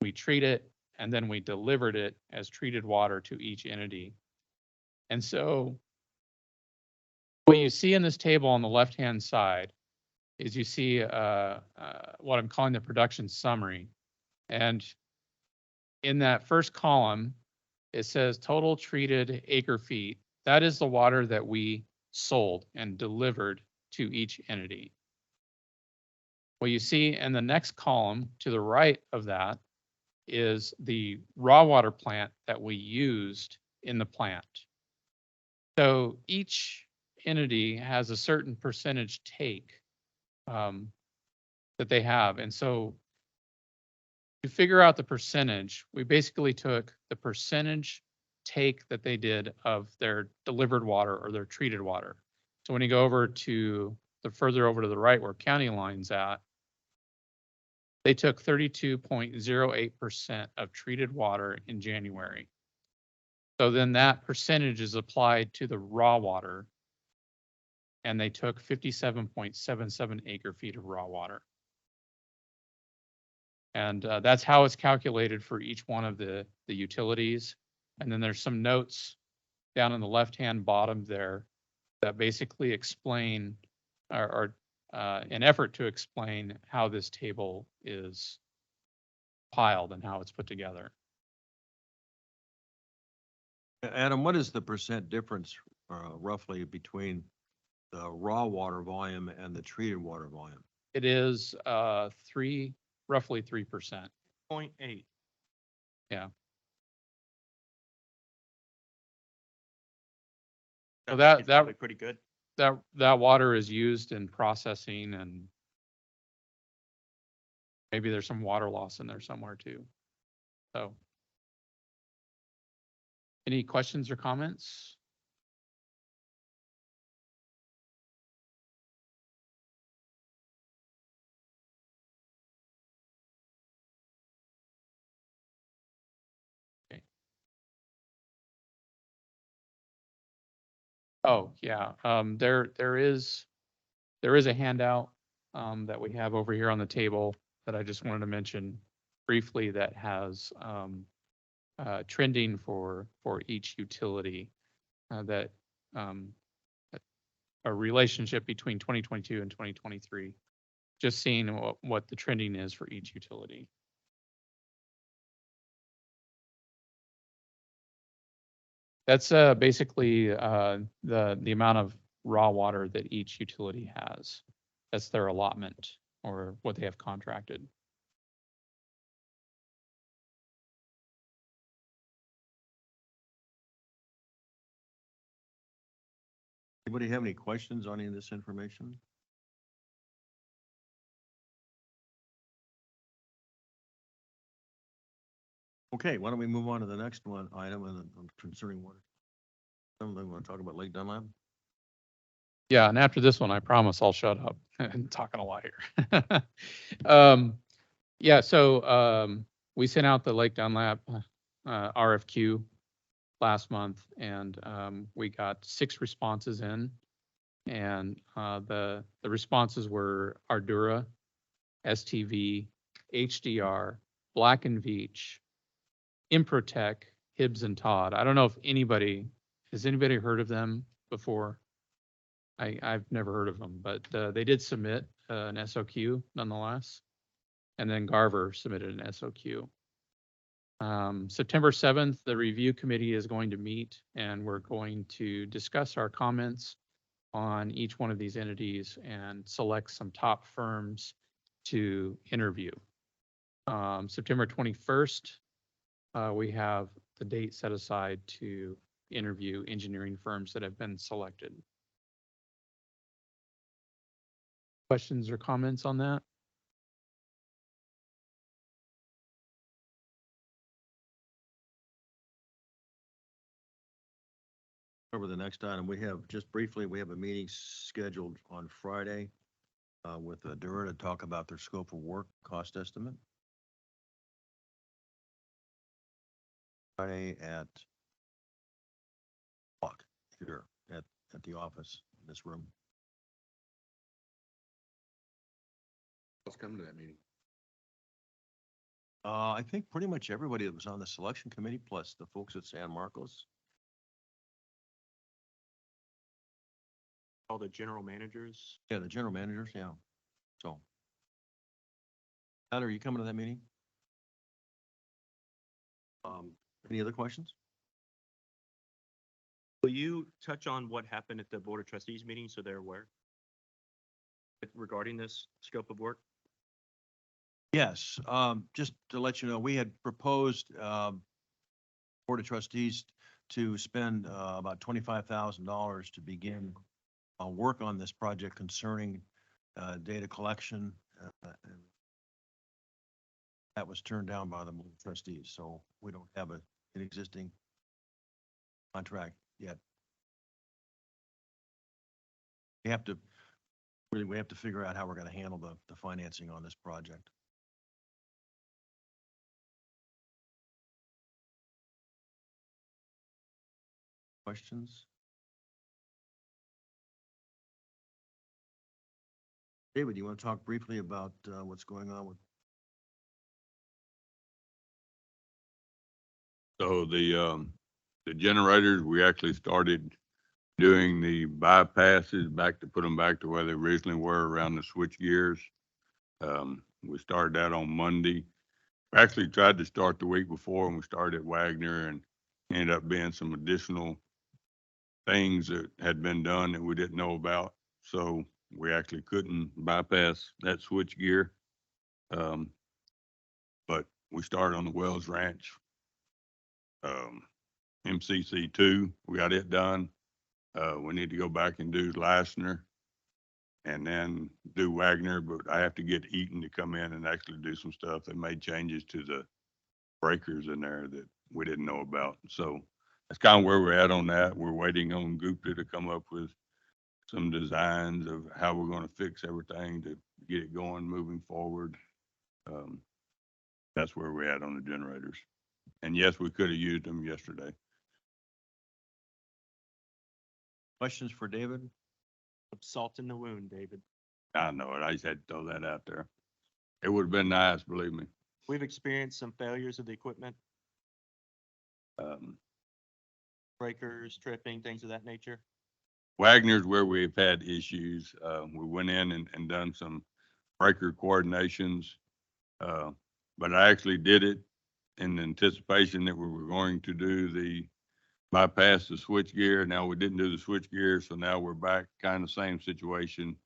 We treat it, and then we delivered it as treated water to each entity. And so what you see in this table on the left-hand side is you see what I'm calling the production summary. And in that first column, it says total treated acre feet. That is the water that we sold and delivered to each entity. What you see in the next column to the right of that is the raw water plant that we used in the plant. So each entity has a certain percentage take that they have. And so to figure out the percentage, we basically took the percentage take that they did of their delivered water or their treated water. So when you go over to the further over to the right where county line's at, they took 32.08% of treated water in January. So then that percentage is applied to the raw water, and they took 57.77 acre feet of raw water. And that's how it's calculated for each one of the utilities. And then there's some notes down in the left-hand bottom there that basically explain or an effort to explain how this table is piled and how it's put together. Adam, what is the percent difference roughly between the raw water volume and the treated water volume? It is roughly 3%. 0.8. Yeah. So that Probably pretty good. that water is used in processing, and maybe there's some water loss in there somewhere too. So any questions or comments? Okay. Oh, yeah. There is a handout that we have over here on the table that I just wanted to mention briefly that has trending for each utility that a relationship between 2022 and 2023, just seeing what the trending is for each utility. That's basically the amount of raw water that each utility has. That's their allotment or what they have contracted. Anybody have any questions on any of this information? Okay, why don't we move on to the next one item concerning water? Somebody want to talk about Lake Dunlap? Yeah, and after this one, I promise I'll shut up. I'm talking a lot here. Yeah, so we sent out the Lake Dunlap RFQ last month, and we got 6 responses in, and the responses were Ardura, STV, HDR, Black and Veatch, Improtech, Hibbs and Todd. I don't know if has anybody heard of them before? I've never heard of them, but they did submit an SOQ nonetheless. And then Garver submitted an SOQ. September 7th, the review committee is going to meet, and we're going to discuss our comments on each one of these entities and select some top firms to interview. September 21st, we have the date set aside to interview engineering firms that have been selected. Questions or comments on that? cover the next item. We have, just briefly, we have a meeting scheduled on Friday with Dura to talk about their scope of work cost estimate. Friday at o'clock here at the office in this room. Let's come to that meeting. I think pretty much everybody that was on the selection committee, plus the folks at San Marcos. All the general managers. Yeah, the general managers, yeah. So. Tyler, are you coming to that meeting? Any other questions? Will you touch on what happened at the Board of Trustees meeting so they're aware regarding this scope of work? Yes, just to let you know, we had proposed, Board of Trustees to spend, about $25,000 to begin, work on this project concerning, data collection. And that was turned down by the Board of Trustees, so we don't have an existing contract yet. We have to figure out how we're gonna handle the financing on this project. Questions? David, you want to talk briefly about what's going on with? So the generators, we actually started doing the bypasses back to put them back to where they originally were around the switch gears. We started that on Monday. We actually tried to start the week before and we started at Wagner and ended up being some additional things that had been done that we didn't know about. So we actually couldn't bypass that switch gear. But we started on the Wells Ranch. MCC2, we got it done. We need to go back and do Lassner and then do Wagner, but I have to get Eaton to come in and actually do some stuff. They made changes to the breakers in there that we didn't know about. So that's kind of where we're at on that. We're waiting on Gupta to come up with some designs of how we're going to fix everything to get it going, moving forward. That's where we're at on the generators. And yes, we could have used them yesterday. Questions for David? Salt in the wound, David. I know it. I just had to throw that out there. It would have been nice, believe me. We've experienced some failures of the equipment, breakers, tripping, things of that nature. Wagner's where we've had issues. We went in and done some breaker coordinations. But I actually did it in anticipation that we were going to do the bypass the switch gear. Now we didn't do the switch gear, so now we're back kind of same situation.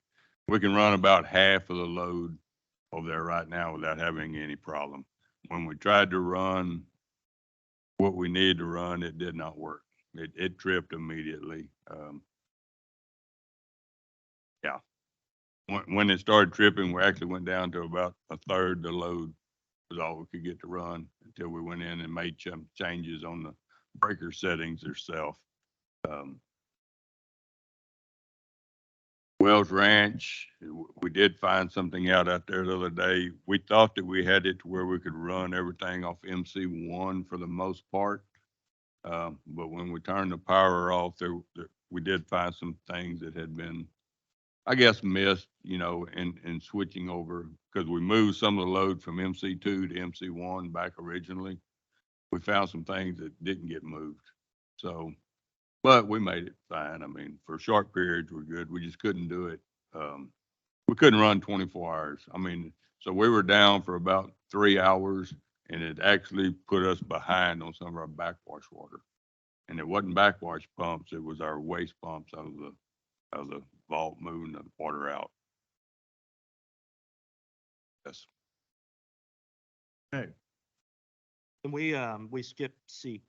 We can run about half of the load over there right now without having any problem. When we tried to run what we needed to run, it did not work. It tripped immediately. Yeah. When it started tripping, we actually went down to about a third the load was all we could get to run until we went in and made some changes on the breaker settings themselves. Wells Ranch, we did find something out there the other day. We thought that we had it to where we could run everything off MC1 for the most part. But when we turned the power off, we did find some things that had been, I guess, missed, in switching over, because we moved some of the load from MC2 to MC1 back originally. We found some things that didn't get moved. So, but we made it fine. I mean, for short periods, we're good. We just couldn't do it. We couldn't run 24 hours. I mean, so we were down for about 3 hours and it actually put us behind on some of our backwash water. And it wasn't backwash pumps. It was our waste pumps out of the vault moving the water out. Yes. Okay. And we skipped C.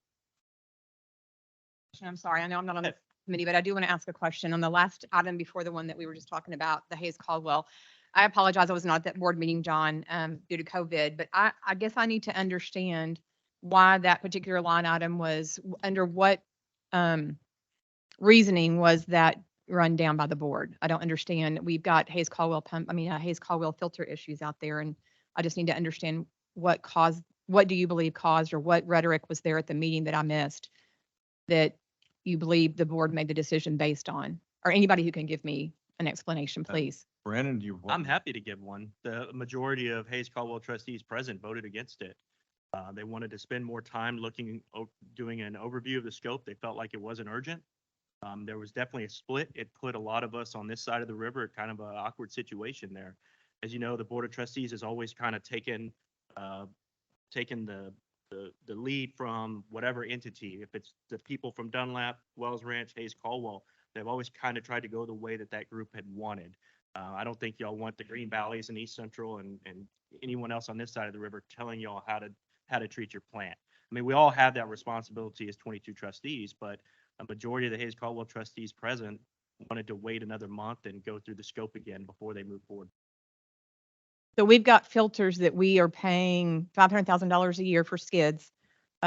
I'm sorry, I know I'm not on the committee, but I do want to ask a question on the last item before the one that we were just talking about, the Hayes Caldwell. I apologize, I was not at that board meeting, John, due to COVID, but I guess I need to understand why that particular line item was under what reasoning was that run down by the board? I don't understand. We've got Hayes Caldwell Hayes Caldwell filter issues out there, and I just need to understand what do you believe caused, or what rhetoric was there at the meeting that I missed that you believe the board made the decision based on? Or anybody who can give me an explanation, please. Brandon, do you? I'm happy to give one. The majority of Hayes Caldwell trustees present voted against it. They wanted to spend more time doing an overview of the scope. They felt like it wasn't urgent. There was definitely a split. It put a lot of us on this side of the river at kind of an awkward situation there. As you know, the Board of Trustees has always kind of taken the lead from whatever entity. If it's the people from Dunlap, Wells Ranch, Hayes Caldwell, they've always kind of tried to go the way that group had wanted. I don't think y'all want the Green Valleys and East Central and anyone else on this side of the river telling y'all how to treat your plant. I mean, we all have that responsibility as 22 trustees, but a majority of the Hayes Caldwell trustees present wanted to wait another month and go through the scope again before they move forward. So we've got filters that we are paying $500,000 a year for skids,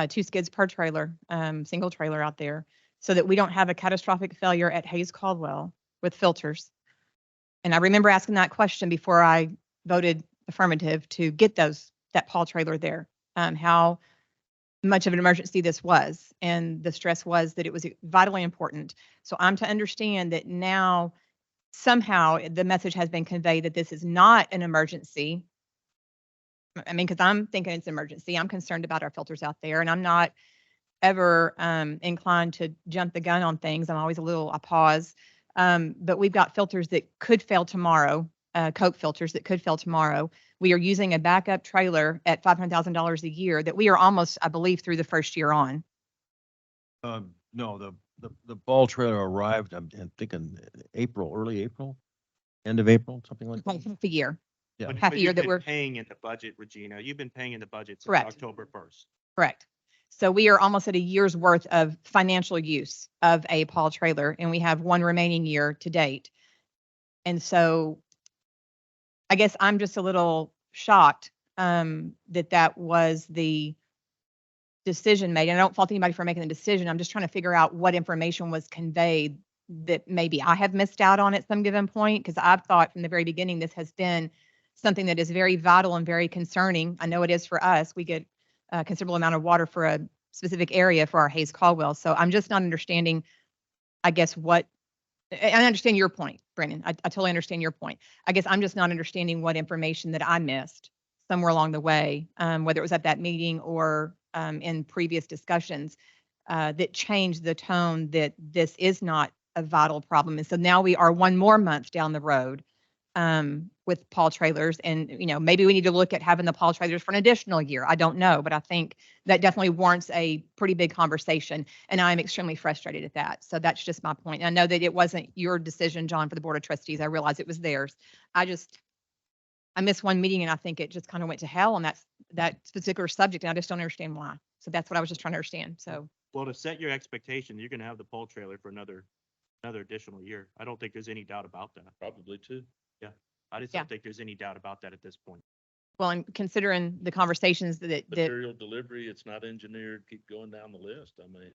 2 skids per trailer, single trailer out there, so that we don't have a catastrophic failure at Hayes Caldwell with filters. And I remember asking that question before I voted affirmative to get that Paul trailer there, how much of an emergency this was. And the stress was that it was vitally important. So I'm to understand that now somehow the message has been conveyed that this is not an emergency. I mean, because I'm thinking it's an emergency. I'm concerned about our filters out there, and I'm not ever inclined to jump the gun on things. I'm always I pause. But we've got filters that could fail tomorrow, Coke filters that could fail tomorrow. We are using a backup trailer at $500,000 a year that we are almost, I believe, through the first year on. No, the ball trailer arrived, I'm thinking April, early April, end of April, something like Like that. half a year. Yeah. But Half a year you've that been we're paying in the budget, Regina. You've been paying in the budget since Correct. October 1st. Correct. So we are almost at a year's worth of financial use of a Paul trailer, and we have one remaining year to date. And so I guess I'm just a little shocked that was the decision made. And I don't fault anybody for making the decision. I'm just trying to figure out what information was conveyed that maybe I have missed out on at some given point, because I've thought from the very beginning this has been something that is very vital and very concerning. I know it is for us. We get a considerable amount of water for a specific area for our Hayes Caldwell. So I'm just not understanding, I guess, I understand your point, Brandon. I totally understand your point. I guess I'm just not understanding what information that I missed somewhere along the way, whether it was at that meeting or in previous discussions, that changed the tone that this is not a vital problem. And so now we are one more month down the road with Paul trailers. And, maybe we need to look at having the Paul trailers for an additional year. I don't know, but I think that definitely warrants a pretty big conversation. And I'm extremely frustrated at that. So that's just my point. And I know that it wasn't your decision, John, for the Board of Trustees. I realize it was theirs. I missed one meeting, and I think it just kind of went to hell on that particular subject. And I just don't understand why. So that's what I was just trying to understand. So, Well, to set your expectation, you're going to have the pole trailer for another additional year. I don't think there's any doubt about that. Probably too. I just Yeah. don't think there's any doubt about that at this point. well, and considering the conversations that Material delivery, it's not engineered, keep going down the list. I mean,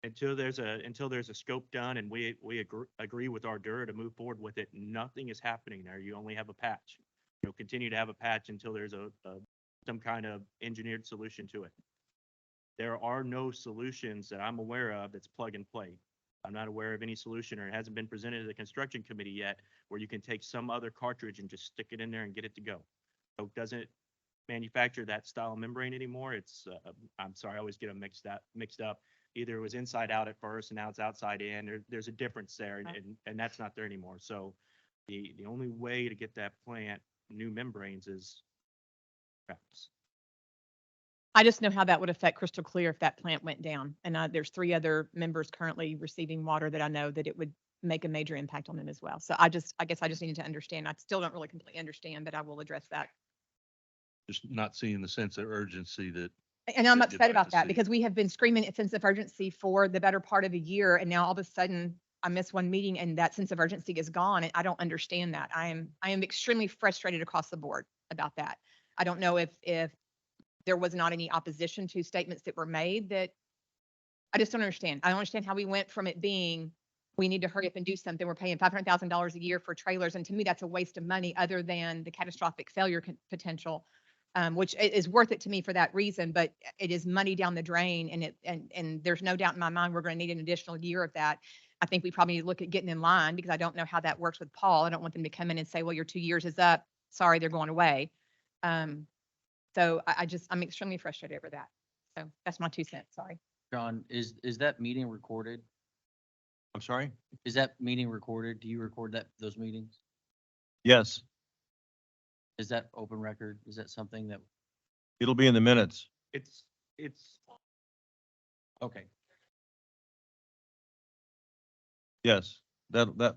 Until there's a scope done and we agree with our DURA to move forward with it, nothing is happening there. You only have a patch. You'll continue to have a patch until there's some kind of engineered solution to it. There are no solutions that I'm aware of that's plug and play. I'm not aware of any solution, or it hasn't been presented to the construction committee yet, where you can take some other cartridge and just stick it in there and get it to go. So it doesn't manufacture that style membrane anymore. It's, I'm sorry, I always get them mixed up. Either it was inside out at first and now it's outside in. There's a difference there, and that's not there anymore. So the only way to get that plant new membranes is perhaps. I just know how that would affect Crystal Clear if that plant went down. And there's 3 other members currently receiving water that I know that it would make a major impact on them as well. So I guess I just needed to understand. I still don't really completely understand, but I will address that. just not seeing the sense of urgency that, And I'm that you'd upset like about to that see. because we have been screaming a sense of urgency for the better part of a year. And now all of a sudden I miss one meeting and that sense of urgency is gone. And I don't understand that. I am extremely frustrated across the board about that. I don't know if there was not any opposition to statements that were made that I just don't understand. I don't understand how we went from it being, we need to hurry up and do something. We're paying $500,000 a year for trailers. And to me, that's a waste of money other than the catastrophic failure potential, which is worth it to me for that reason, but it is money down the drain and there's no doubt in my mind, we're going to need an additional year of that. I think we probably need to look at getting in line because I don't know how that works with Paul. I don't want them to come in and say, well, your 2 years is up. Sorry, they're going away. So I'm extremely frustrated over that. So that's my 2 cents. Sorry. John, is that meeting recorded? I'm sorry? Is that meeting recorded? Do you record those meetings? Yes, Is that open record? Is that something that, it'll be in the minutes. It's, okay, Yes, that,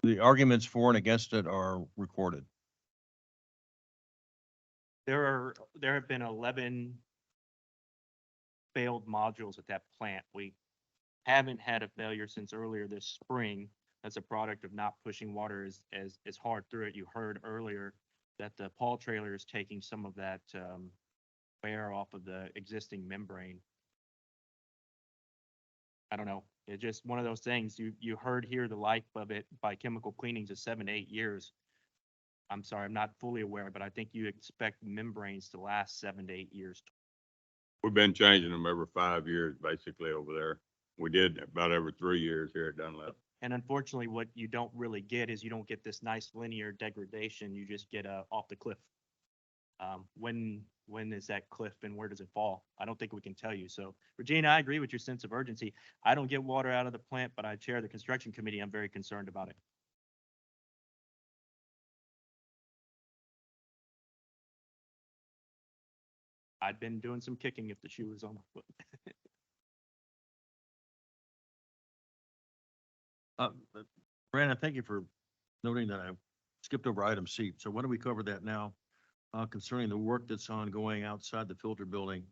the arguments for and against it are recorded. there have been 11 failed modules at that plant. We haven't had a failure since earlier this spring. That's a product of not pushing water as hard through it. You heard earlier that the Paul trailer is taking some of that wear off of the existing membrane. I don't know. It's just one of those things. You heard here the life of it by chemical cleanings is 7 to 8 years. I'm sorry, I'm not fully aware, but I think you expect membranes to last 7 to 8 years. We've been changing them every 5 years, basically over there. We did about every 3 years here at Dunlap. And unfortunately, what you don't really get is you don't get this nice linear degradation. You just get off the cliff. When is that cliff and where does it fall? I don't think we can tell you. So Regina, I agree with your sense of urgency. I don't get water out of the plant, but I chair the construction committee. I'm very concerned about it. I'd been doing some kicking if the shoe was on my foot. Brandon, thank you for noting that I skipped over item C. So why don't we cover that now? Concerning the work that's ongoing outside the filter building.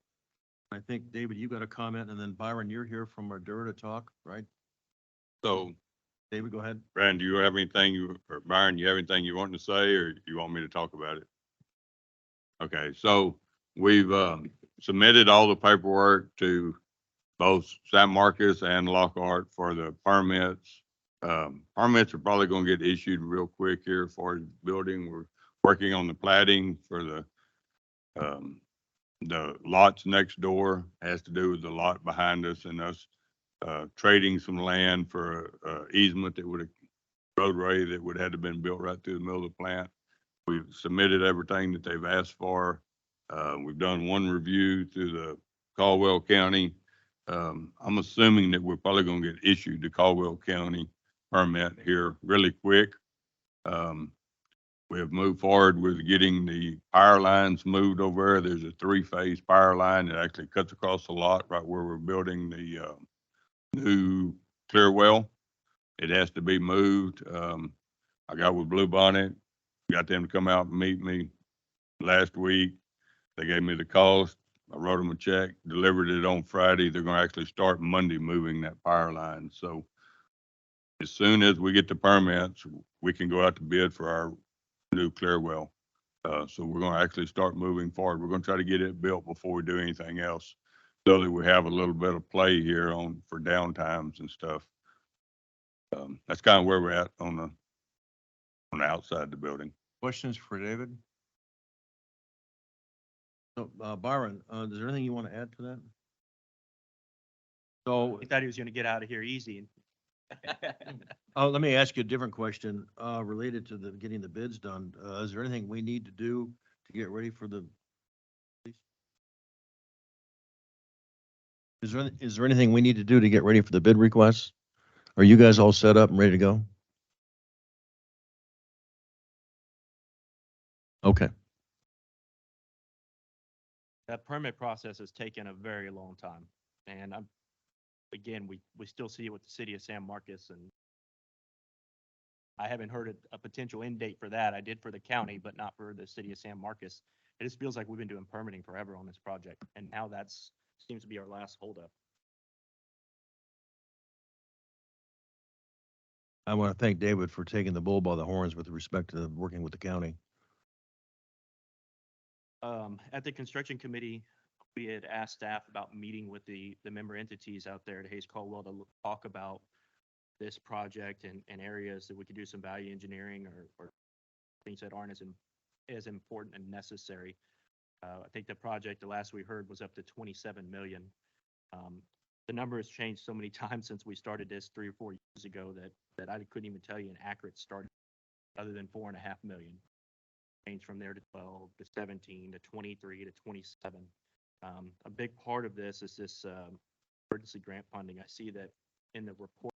I think, David, you got a comment, and then Byron, you're here from Ardura to talk, right? So, David, go ahead. Brandon, do you have anything or Byron, you have anything you want to say, or you want me to talk about it? Okay, so we've submitted all the paperwork to both San Marcos and Lockhart for the permits. Permits are probably going to get issued real quick here for the building. We're working on the plating for the lots next door. Has to do with the lot behind us and us trading some land for easement that would have roadway that would have been built right through the middle of the plant. We've submitted everything that they've asked for. We've done one review through the Caldwell County. I'm assuming that we're probably going to get issued the Caldwell County permit here really quick. We have moved forward with getting the power lines moved over. There's a 3-phase power line that actually cuts across the lot right where we're building the new clear well. It has to be moved. I got with Blue Bonnet, got them to come out and meet me last week. They gave me the cost. I wrote them a check, delivered it on Friday. They're going to actually start Monday moving that power line. So as soon as we get the permits, we can go out to bid for our new clear well. So we're going to actually start moving forward. We're going to try to get it built before we do anything else, so that we have a little bit of play here for downtimes and stuff. That's kind of where we're at on the outside of the building. Questions for David? So, Byron, is there anything you want to add to that? So, I thought he was going to get out of here easy. let me ask you a different question, related to getting the bids done. Is there anything we need to do to get ready for the? Is there anything we need to do to get ready for the bid requests? Are you guys all set up and ready to go? Okay. That permit process has taken a very long time. And again, we still see it with the city of San Marcos, and I haven't heard a potential end date for that. I did for the county, but not for the city of San Marcos. It just feels like we've been doing permitting forever on this project, and now seems to be our last holdup. I want to thank David for taking the bull by the horns with respect to working with the county. At the construction committee, we had asked staff about meeting with the member entities out there at Hayes Caldwell to talk about this project and areas that we could do some value engineering or things that aren't as important and necessary. I think the project, the last we heard, was up to 27 million. The number has changed so many times since we started this 3 or 4 years ago that I couldn't even tell you an accurate start other than 4.5 million. Changed from there to 12 to 17 to 23 to 27. A big part of this is this emergency grant funding. I see that in the report,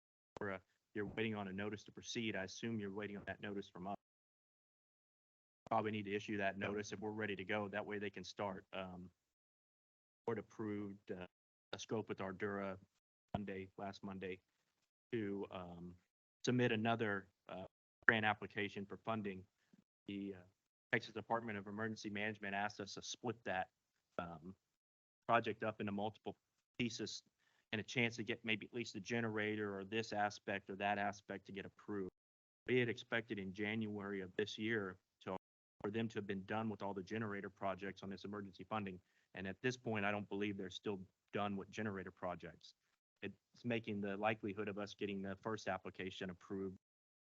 you're waiting on a notice to proceed. I assume you're waiting on that notice from us. Probably need to issue that notice if we're ready to go. That way they can start. Board approved a scope with Ardura last Monday, to submit another grant application for funding. The Texas Department of Emergency Management asked us to split that project up into multiple pieces and a chance to get maybe at least the generator or this aspect or that aspect to get approved. We had expected in January of this year for them to have been done with all the generator projects on this emergency funding. And at this point, I don't believe they're still done with generator projects. It's making the likelihood of us getting the first application approved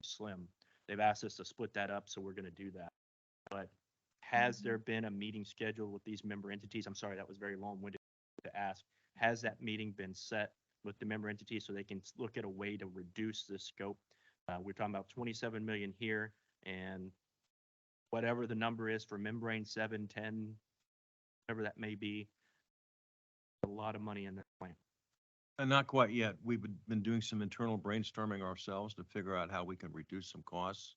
slim. They've asked us to split that up, so we're going to do that. But has there been a meeting scheduled with these member entities? I'm sorry, that was very long-winded to ask. Has that meeting been set with the member entities so they can look at a way to reduce the scope? We're talking about 27 million here, and whatever the number is for membrane, 7, 10, whatever that may be, a lot of money in that plant. And not quite yet. We've been doing some internal brainstorming ourselves to figure out how we can reduce some costs.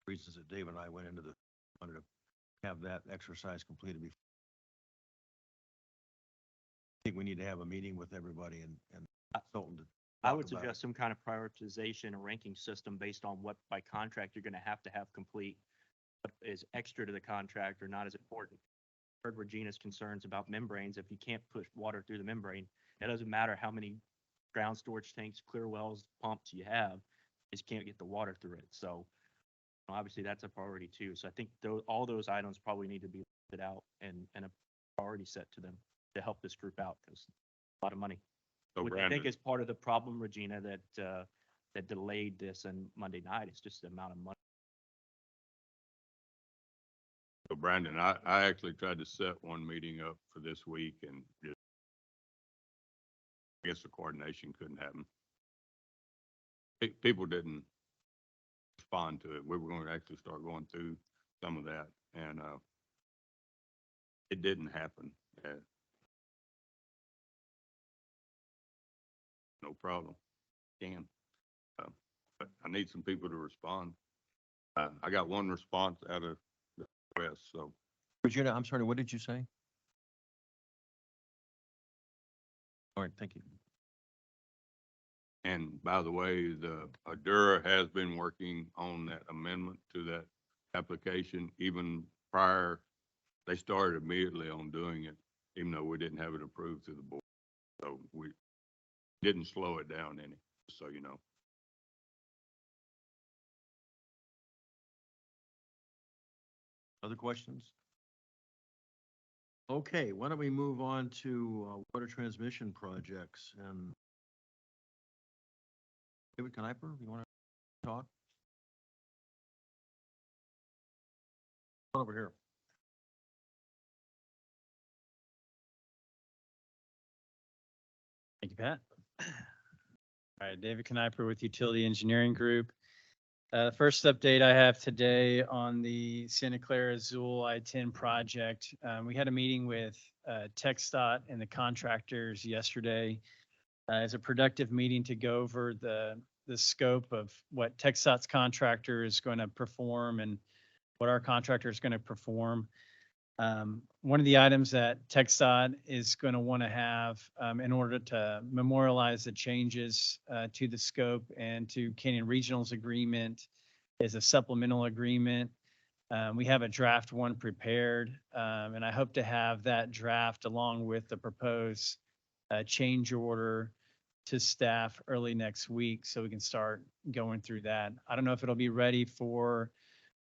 Reasons that Dave and I wanted to have that exercise completed before. I think we need to have a meeting with everybody and consultant. I would suggest some kind of prioritization or ranking system based on what by contract you're going to have complete, what is extra to the contract or not as important. Heard Regina's concerns about membranes. If you can't push water through the membrane, it doesn't matter how many ground storage tanks, clear wells, pumps you have, you just can't get the water through it. So obviously that's a priority too. So I think all those items probably need to be put out and a priority set to them to help this group out, because a lot of money. So Which I think Brandon, is part of the problem, Regina, that delayed this on Monday night. It's just the amount of money. so Brandon, I actually tried to set one meeting up for this week and just, I guess the coordination couldn't happen. People didn't respond to it. We were going to actually start going through some of that, and it didn't happen. No problem. But I need some people to respond. I got one response out of the West, so Regina, I'm sorry, what did you say? All right, thank you. and by the way, the Ardura has been working on that amendment to that application even prior. They started immediately on doing it, even though we didn't have it approved through the board. So we didn't slow it down any, so you know. Other questions? Okay, why don't we move on to water transmission projects, and David Kniper, you want to talk? Over here. Thank you, Pat. All right, David Kniper with Utility Engineering Group. First update I have today on the Santa Clara Azul I-10 project. We had a meeting with TxDOT and the contractors yesterday. It's a productive meeting to go over the scope of what TxDOT's contractor is going to perform and what our contractor is going to perform. One of the items that TxDOT is going to want to have in order to memorialize the changes to the scope and to Canyon Regional's agreement is a supplemental agreement. We have a draft one prepared, and I hope to have that draft along with the proposed change order to staff early next week so we can start going through that. I don't know if it'll be ready for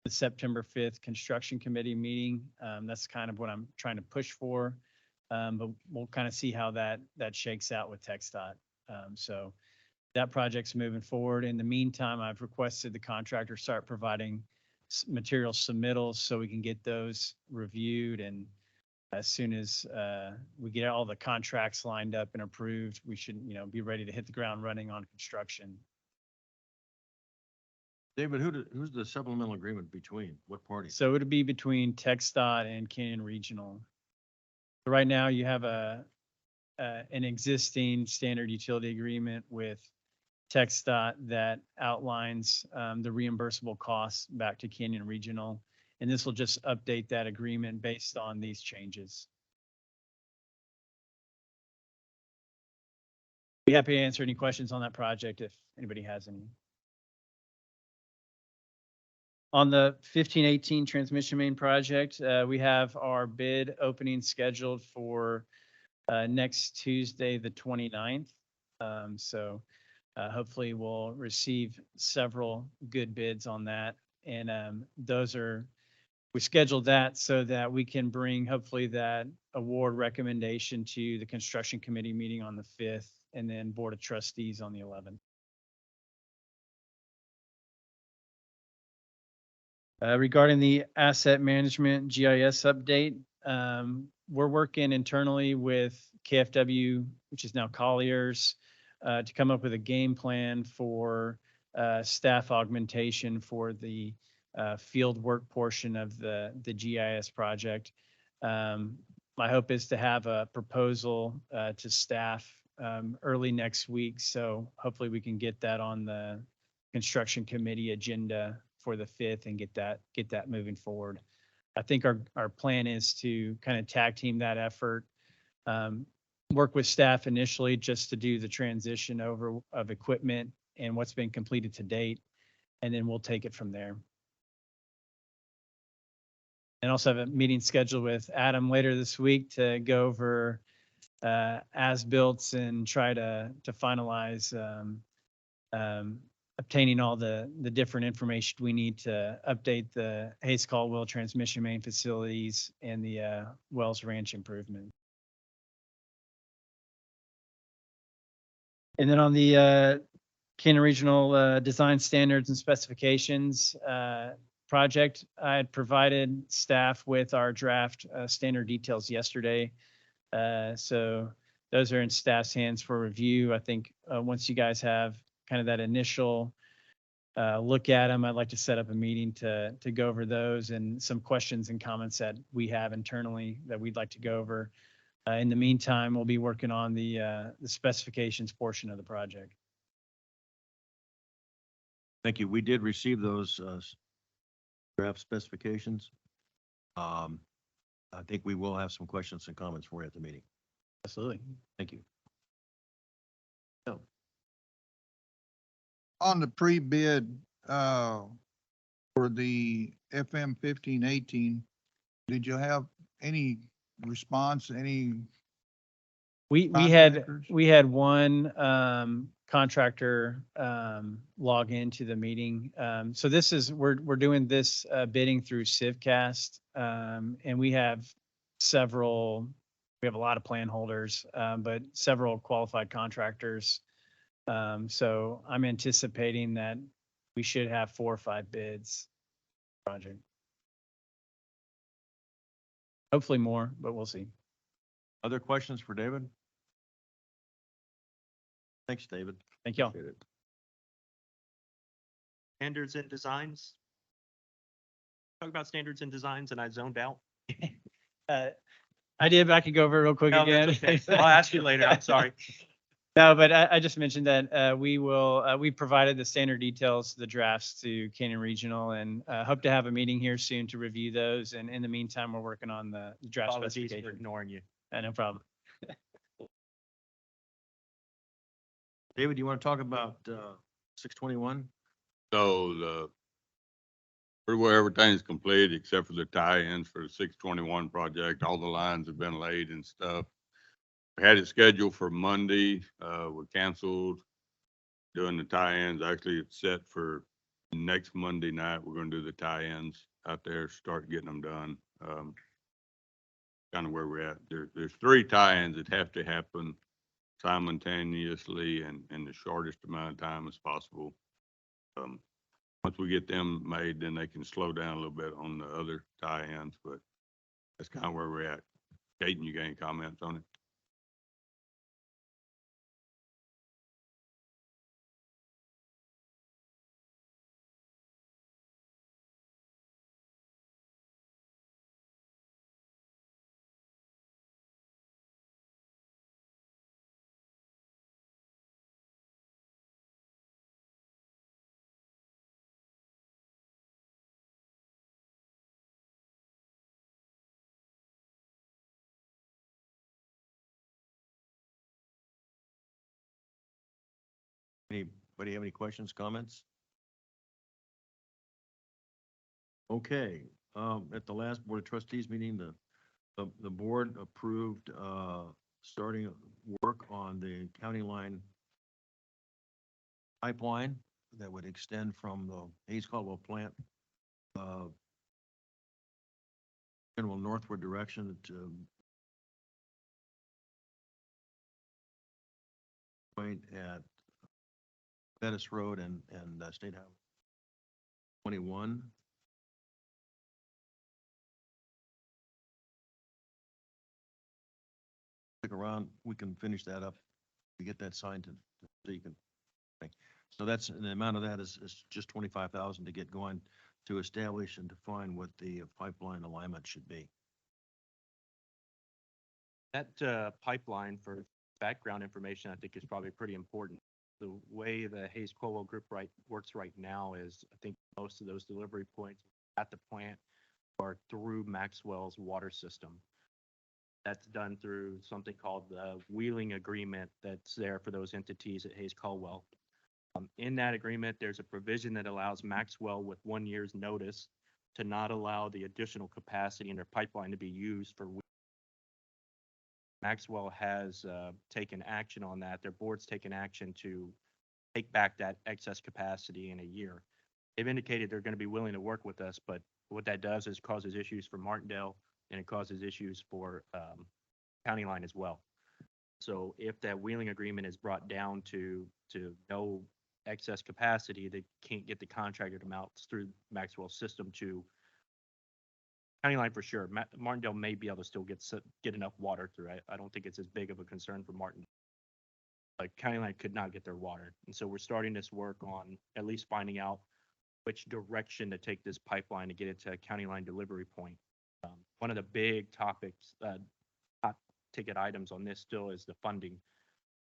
the September 5th construction committee meeting. That's kind of what I'm trying to push for. But we'll kind of see how that shakes out with TxDOT. So that project's moving forward. In the meantime, I've requested the contractor start providing material submittals so we can get those reviewed. And as soon as we get all the contracts lined up and approved, we should, be ready to hit the ground running on construction. David, who's the supplemental agreement between? What parties? So it'll be between TxDOT and Canyon Regional. So right now you have an existing standard utility agreement with TxDOT that outlines the reimbursable costs back to Canyon Regional. And this will just update that agreement based on these changes. Be happy to answer any questions on that project if anybody has any. On the 1518 transmission main project, we have our bid opening scheduled for next Tuesday, the 29th. So hopefully we'll receive several good bids on that. And we scheduled that so that we can bring hopefully that award recommendation to the construction committee meeting on the 5th and then board of trustees on the 11th. Regarding the asset management GIS update, we're working internally with KFW, which is now Colliers, to come up with a game plan for staff augmentation for the field work portion of the GIS project. My hope is to have a proposal to staff early next week. So hopefully we can get that on the construction committee agenda for the 5th and get that moving forward. I think our plan is to kind of tag team that effort, work with staff initially just to do the transition over of equipment and what's been completed to date, and then we'll take it from there. And also have a meeting scheduled with Adam later this week to go over as-builts and try to finalize obtaining all the different information we need to update the Hayes Caldwell transmission main facilities and the Wells Ranch improvement. And then on the Canyon Regional Design Standards and Specifications project, I had provided staff with our draft standard details yesterday. So those are in staff's hands for review. I think once you guys have kind of that initial look at them, I'd like to set up a meeting to go over those and some questions and comments that we have internally that we'd like to go over. In the meantime, we'll be working on the specifications portion of the project. Thank you. We did receive those draft specifications. I think we will have some questions and comments for you at the meeting. Absolutely. Thank you. On the pre-bid for the FM 1518, did you have any response, any? We had one contractor log into the meeting. So we're doing this bidding through Civcast, and we have a lot of plan holders, but several qualified contractors. So I'm anticipating that we should have 4 or 5 bids project. Hopefully more, but we'll see. Other questions for David? Thanks, David. Thank y'all. Appreciate it. Standards and designs. Talk about standards and designs and I zoned out. I did, but I could go over it real quick No, again. that's okay. I'll ask you later. I'm sorry. No, but I just mentioned that we provided the standard details, the drafts to Canyon Regional, and hope to have a meeting here soon to review those. And in the meantime, we're working on the draft Apologies for specification. ignoring you. No problem. David, you want to talk about 621? So pretty well everything's complete except for the tie-ins for the 621 project. All the lines have been laid and stuff. We had it scheduled for Monday. We canceled doing the tie-ins. Actually, it's set for next Monday night. We're going to do the tie-ins out there, start getting them done. kind of where we're at. There's three tie-ins that have to happen simultaneously and in the shortest amount of time as possible. Once we get them made, then they can slow down a little bit on the other tie-ins, but that's kind of where we're at. Caden, you got any comments on it? Anybody have any questions, comments? Okay, at the last Board of Trustees meeting, the board approved, starting work on the county line pipeline that would extend from the Hayes Caldwell plant, general northward direction to point at Bettis Road and State Highway 21. Stick around, we can finish that up. We get that signed so you can. Okay. So that's, the amount of that is just 25,000 to get going, to establish and define what the pipeline alignment should be. That pipeline, for background information, I think is probably pretty important. The way the Hayes Caldwell Group works right now is, I think most of those delivery points at the plant are through Maxwell's water system. That's done through something called the wheeling agreement that's there for those entities at Hayes Caldwell. In that agreement, there's a provision that allows Maxwell with 1 year's notice to not allow the additional capacity in their pipeline to be used for. Maxwell has taken action on that. Their board's taken action to take back that excess capacity in a year. They've indicated they're going to be willing to work with us, but what that does is causes issues for Martindale, and it causes issues for County Line as well. So if that wheeling agreement is brought down to no excess capacity, they can't get the contracted amounts through Maxwell's system to County Line for sure. Martindale may be able to still get enough water through. I don't think it's as big of a concern for Martindale. Like County Line could not get their water. And so we're starting this work on at least finding out which direction to take this pipeline to get it to a County Line delivery point. One of the big topics, hot ticket items on this still is the funding.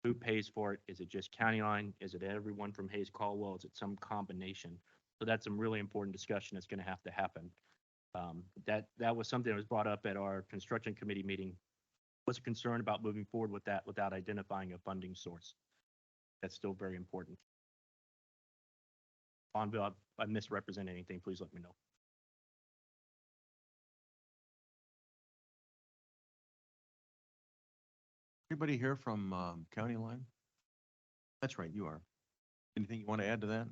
Who pays for it? Is it just County Line? Is it everyone from Hayes Caldwell? Is it some combination? So that's some really important discussion that's going to have to happen. That was something that was brought up at our construction committee meeting. Was concerned about moving forward with that without identifying a funding source. That's still very important. Bonville, if I misrepresent anything, please let me know. Anybody here from County Line? That's right, you are. Anything you want to add to that?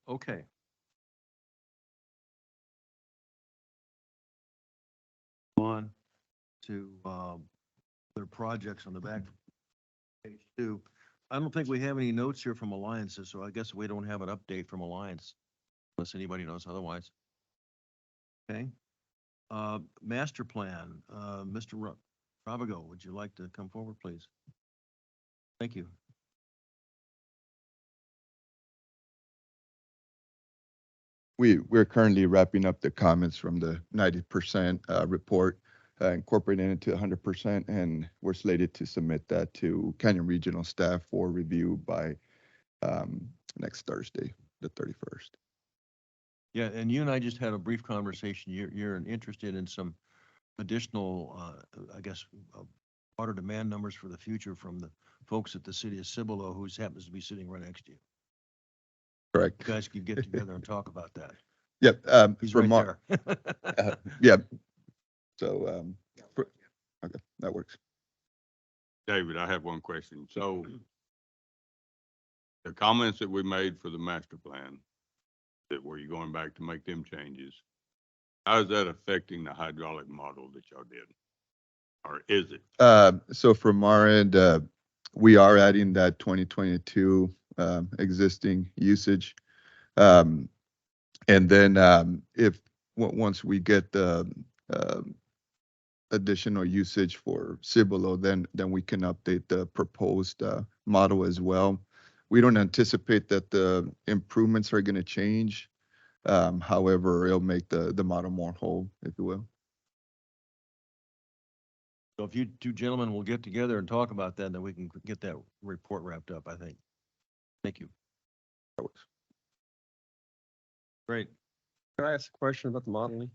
Okay. On to their projects on the back. Page 2. I don't think we have any notes here from Alliances, so I guess we don't have an update from Alliance, unless anybody knows otherwise. Okay. Master plan, Mr. Robigo, would you like to come forward, please? Thank you. We're currently wrapping up the comments from the 90% report, incorporating it to 100%, and we're slated to submit that to Canyon Regional staff for review by next Thursday, the 31st. Yeah, and you and I just had a brief conversation. You're interested in some additional, I guess, water demand numbers for the future from the folks at the city of Cibolo, who happens to be sitting right next to you. Correct. You guys could get together and talk about that. Yep. He's right there. Yeah. So, okay, that works. David, I have one question. So the comments that we made for the master plan, that where you're going back to make them changes. How is that affecting the hydraulic model that y'all did? Or is it? So from our end, we are adding that 2022 existing usage. And then if once we get the additional usage for Cibolo, then we can update the proposed model as well. We don't anticipate that the improvements are going to change. However, it'll make the model more whole, if you will. So if you two gentlemen will get together and talk about that, then we can get that report wrapped up, I think. Thank you. Great. Can I ask a question about the modeling?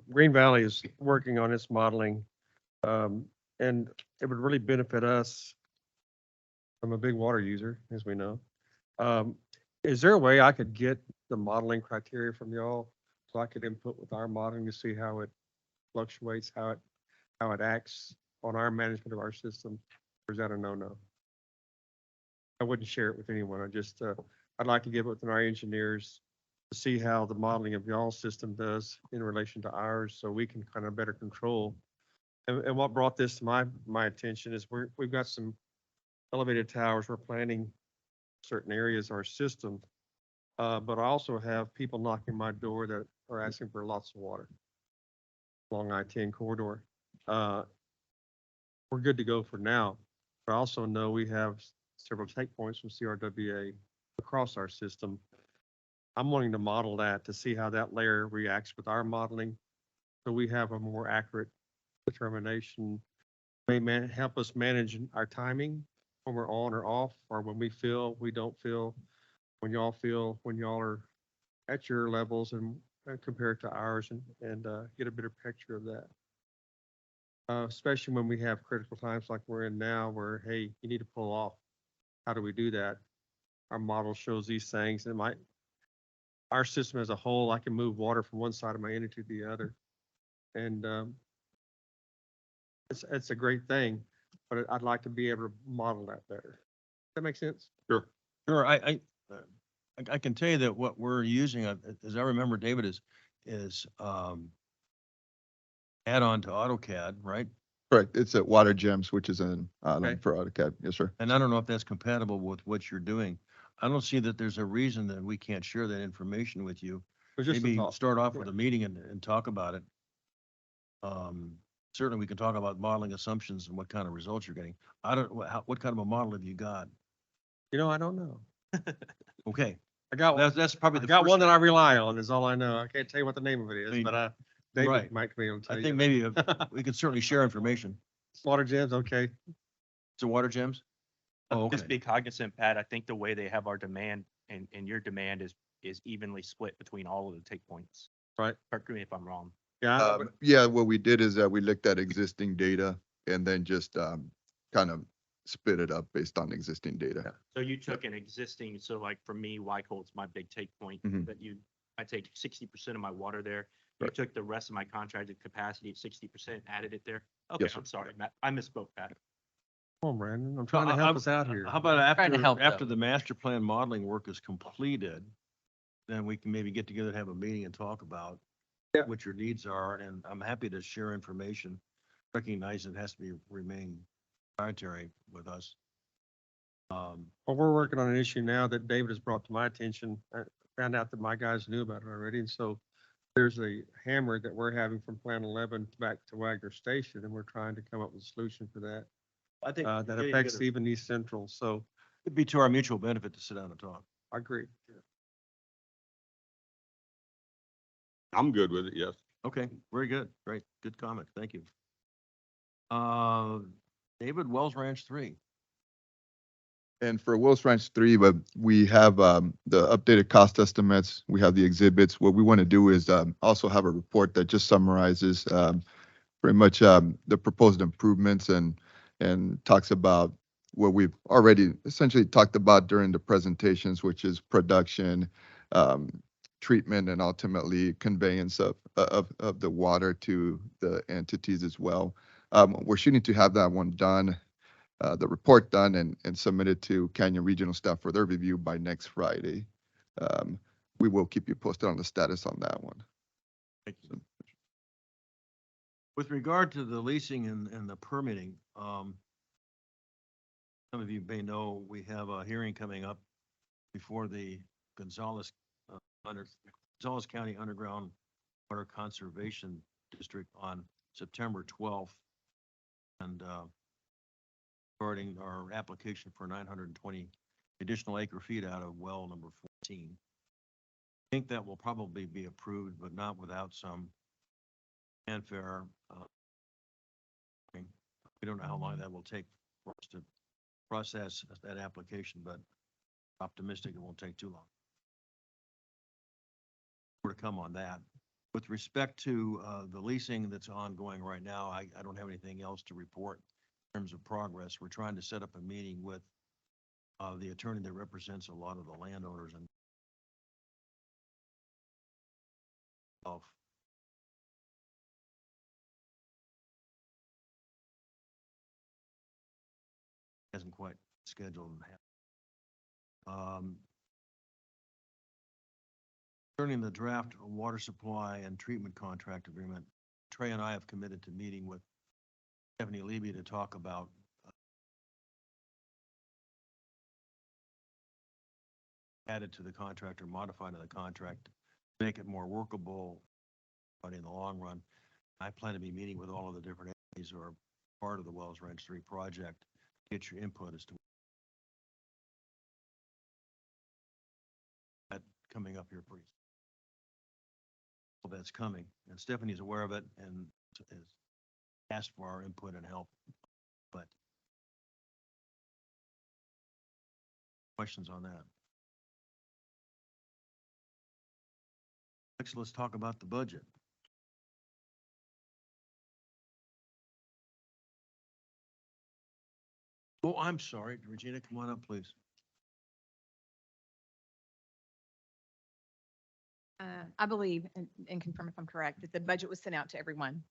Green Valley is working on its modeling, and it would really benefit us. I'm a big water user, as we know. Is there a way I could get the modeling criteria from y'all so I could input with our modeling to see how it fluctuates, how it acts on our management of our system? Or is that a no-no? I wouldn't share it with anyone. I'd like to give it with our engineers to see how the modeling of y'all's system does in relation to ours, so we can kind of better control. And what brought this to my attention is we've got some elevated towers. We're planning certain areas of our system, but I also have people knocking my door that are asking for lots of water along I-10 corridor. We're good to go for now, but I also know we have several take points from CRWA across our system. I'm wanting to model that to see how that layer reacts with our modeling, so we have a more accurate determination. May help us manage our timing when we're on or off, or when we feel, we don't feel, when y'all feel, when y'all are at your levels and compared to ours, and get a better picture of that. Especially when we have critical times like we're in now, where, hey, you need to pull off. How do we do that? Our model shows these things, and our system as a whole, I can move water from one side of my entity to the other. And it's a great thing, but I'd like to be able to model that better. Does that make sense? Sure. Sure, I can tell you that what we're using, as I remember, David, is add-on to AutoCAD, right? Correct. It's at Water Gems, which is an add-on Okay. for AutoCAD. Yes, sir. And I don't know if that's compatible with what you're doing. I don't see that there's a reason that we can't share that information with you. It was just a Maybe thought. start off with a meeting and talk about it. Certainly, we can talk about modeling assumptions and what kind of results you're getting. I don't, what kind of a model have you got? I don't know. Okay, I got one. that's probably I the got first. one that I rely on, is all I know. I can't tell you what the name of it is, I mean, but David right. might be able to tell I you. think maybe we could certainly share information. Water Gems, okay. So Water Gems? Oh, Just okay. be cognizant, Pat, I think the way they have our demand and your demand is evenly split between all of the take points. Right. Correct me if I'm wrong. Yeah, Yeah, what we did is that we looked at existing data and then just kind of spit it up based on existing data. So you took an existing, so like for me, Wycold's my big take point, Mhm. that I take 60% of my water there. You Right. took the rest of my contracted capacity at 60%, added it there. Okay, Yes, sir. I'm sorry, Matt, I misspoke, Pat. come on, Brandon. I'm trying to help us out here. How about Trying to help after them. the master plan modeling work is completed, then we can maybe get together and have a meeting and talk about Yeah. what your needs are, and I'm happy to share information. Recognize it has to remain proprietary with us. Well, we're working on an issue now that David has brought to my attention. I found out that my guys knew about it already, and so there's a hammer that we're having from Plant 11 back to Wagner Station, and we're trying to come up with a solution for that. I think That affects even East Central, so it'd be to our mutual benefit to sit down and talk. I agree. I'm good with it, yes. Okay, very good. Great. Good comment. Thank you. David, Wells Ranch 3. And for Wills Ranch 3, but we have the updated cost estimates. We have the exhibits. What we want to do is also have a report that just summarizes pretty much the proposed improvements and talks about what we've already essentially talked about during the presentations, which is production, treatment, and ultimately conveyance of the water to the entities as well. We're shooting to have that one done, the report done and submitted to Canyon Regional staff for their review by next Friday. we will keep you posted on the status on that one. Thank you. With regard to the leasing and the permitting, some of you may know, we have a hearing coming up before the Gonzales County Underground Water Conservation District on September 12th. And regarding our application for 920 additional acre feet out of well number 14. I think that will probably be approved, but not without some fanfare. We don't know how long that will take for us to process that application, but optimistic it won't take too long. More to come on that. With respect to the leasing that's ongoing right now, I don't have anything else to report in terms of progress. We're trying to set up a meeting with the attorney that represents a lot of the landowners and hasn't quite scheduled and concerning the draft water supply and treatment contract agreement, Trey and I have committed to meeting with Stephanie Levy to talk about added to the contract or modified to the contract, make it more workable, but in the long run, I plan to be meeting with all of the different entities who are part of the Wells Ranch 3 project, get your input as to that coming up here pretty soon. That's coming, and Stephanie's aware of it and has asked for our input and help. But questions on that? Next, let's talk about the budget. Oh, I'm sorry, Regina, come on up, please. I believe, and confirm if I'm correct, that the budget was sent out to everyone,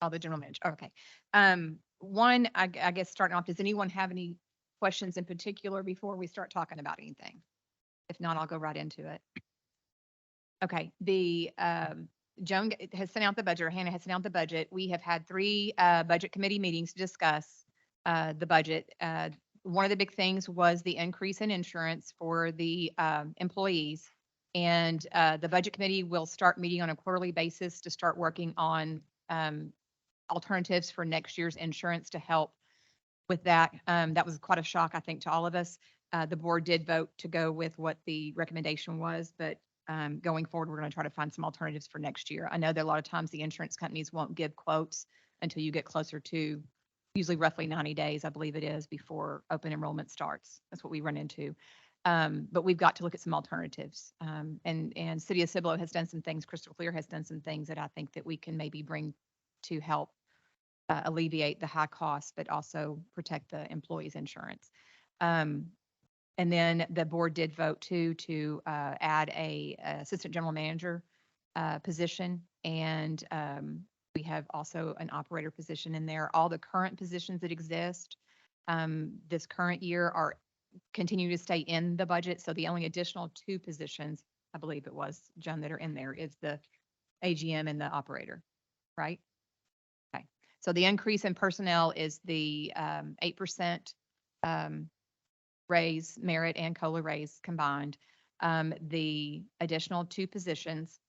all the general manager. Okay. One, I guess starting off, does anyone have any questions in particular before we start talking about anything? If not, I'll go right into it. Okay. Joan has sent out the budget, or Hannah has sent out the budget. We have had 3 budget committee meetings to discuss the budget. One of the big things was the increase in insurance for the employees. And the budget committee will start meeting on a quarterly basis to start working on alternatives for next year's insurance to help with that. That was quite a shock, I think, to all of us. The board did vote to go with what the recommendation was, but going forward, we're going to try to find some alternatives for next year. I know that a lot of times the insurance companies won't give quotes until you get closer to usually roughly 90 days, I believe it is, before open enrollment starts. That's what we run into. But we've got to look at some alternatives. And City of Cibolo has done some things. Crystal Clear has done some things that I think that we can maybe bring to help alleviate the high costs, but also protect the employees' insurance. And then the board did vote to add a assistant general manager position. And we have also an operator position in there. All the current positions that exist this current year are continue to stay in the budget. So the only additional 2 positions, I believe it was, Joan, that are in there is the AGM and the operator, right? Okay. So the increase in personnel is the 8% raise, merit and COLA raise combined. The additional 2 positions,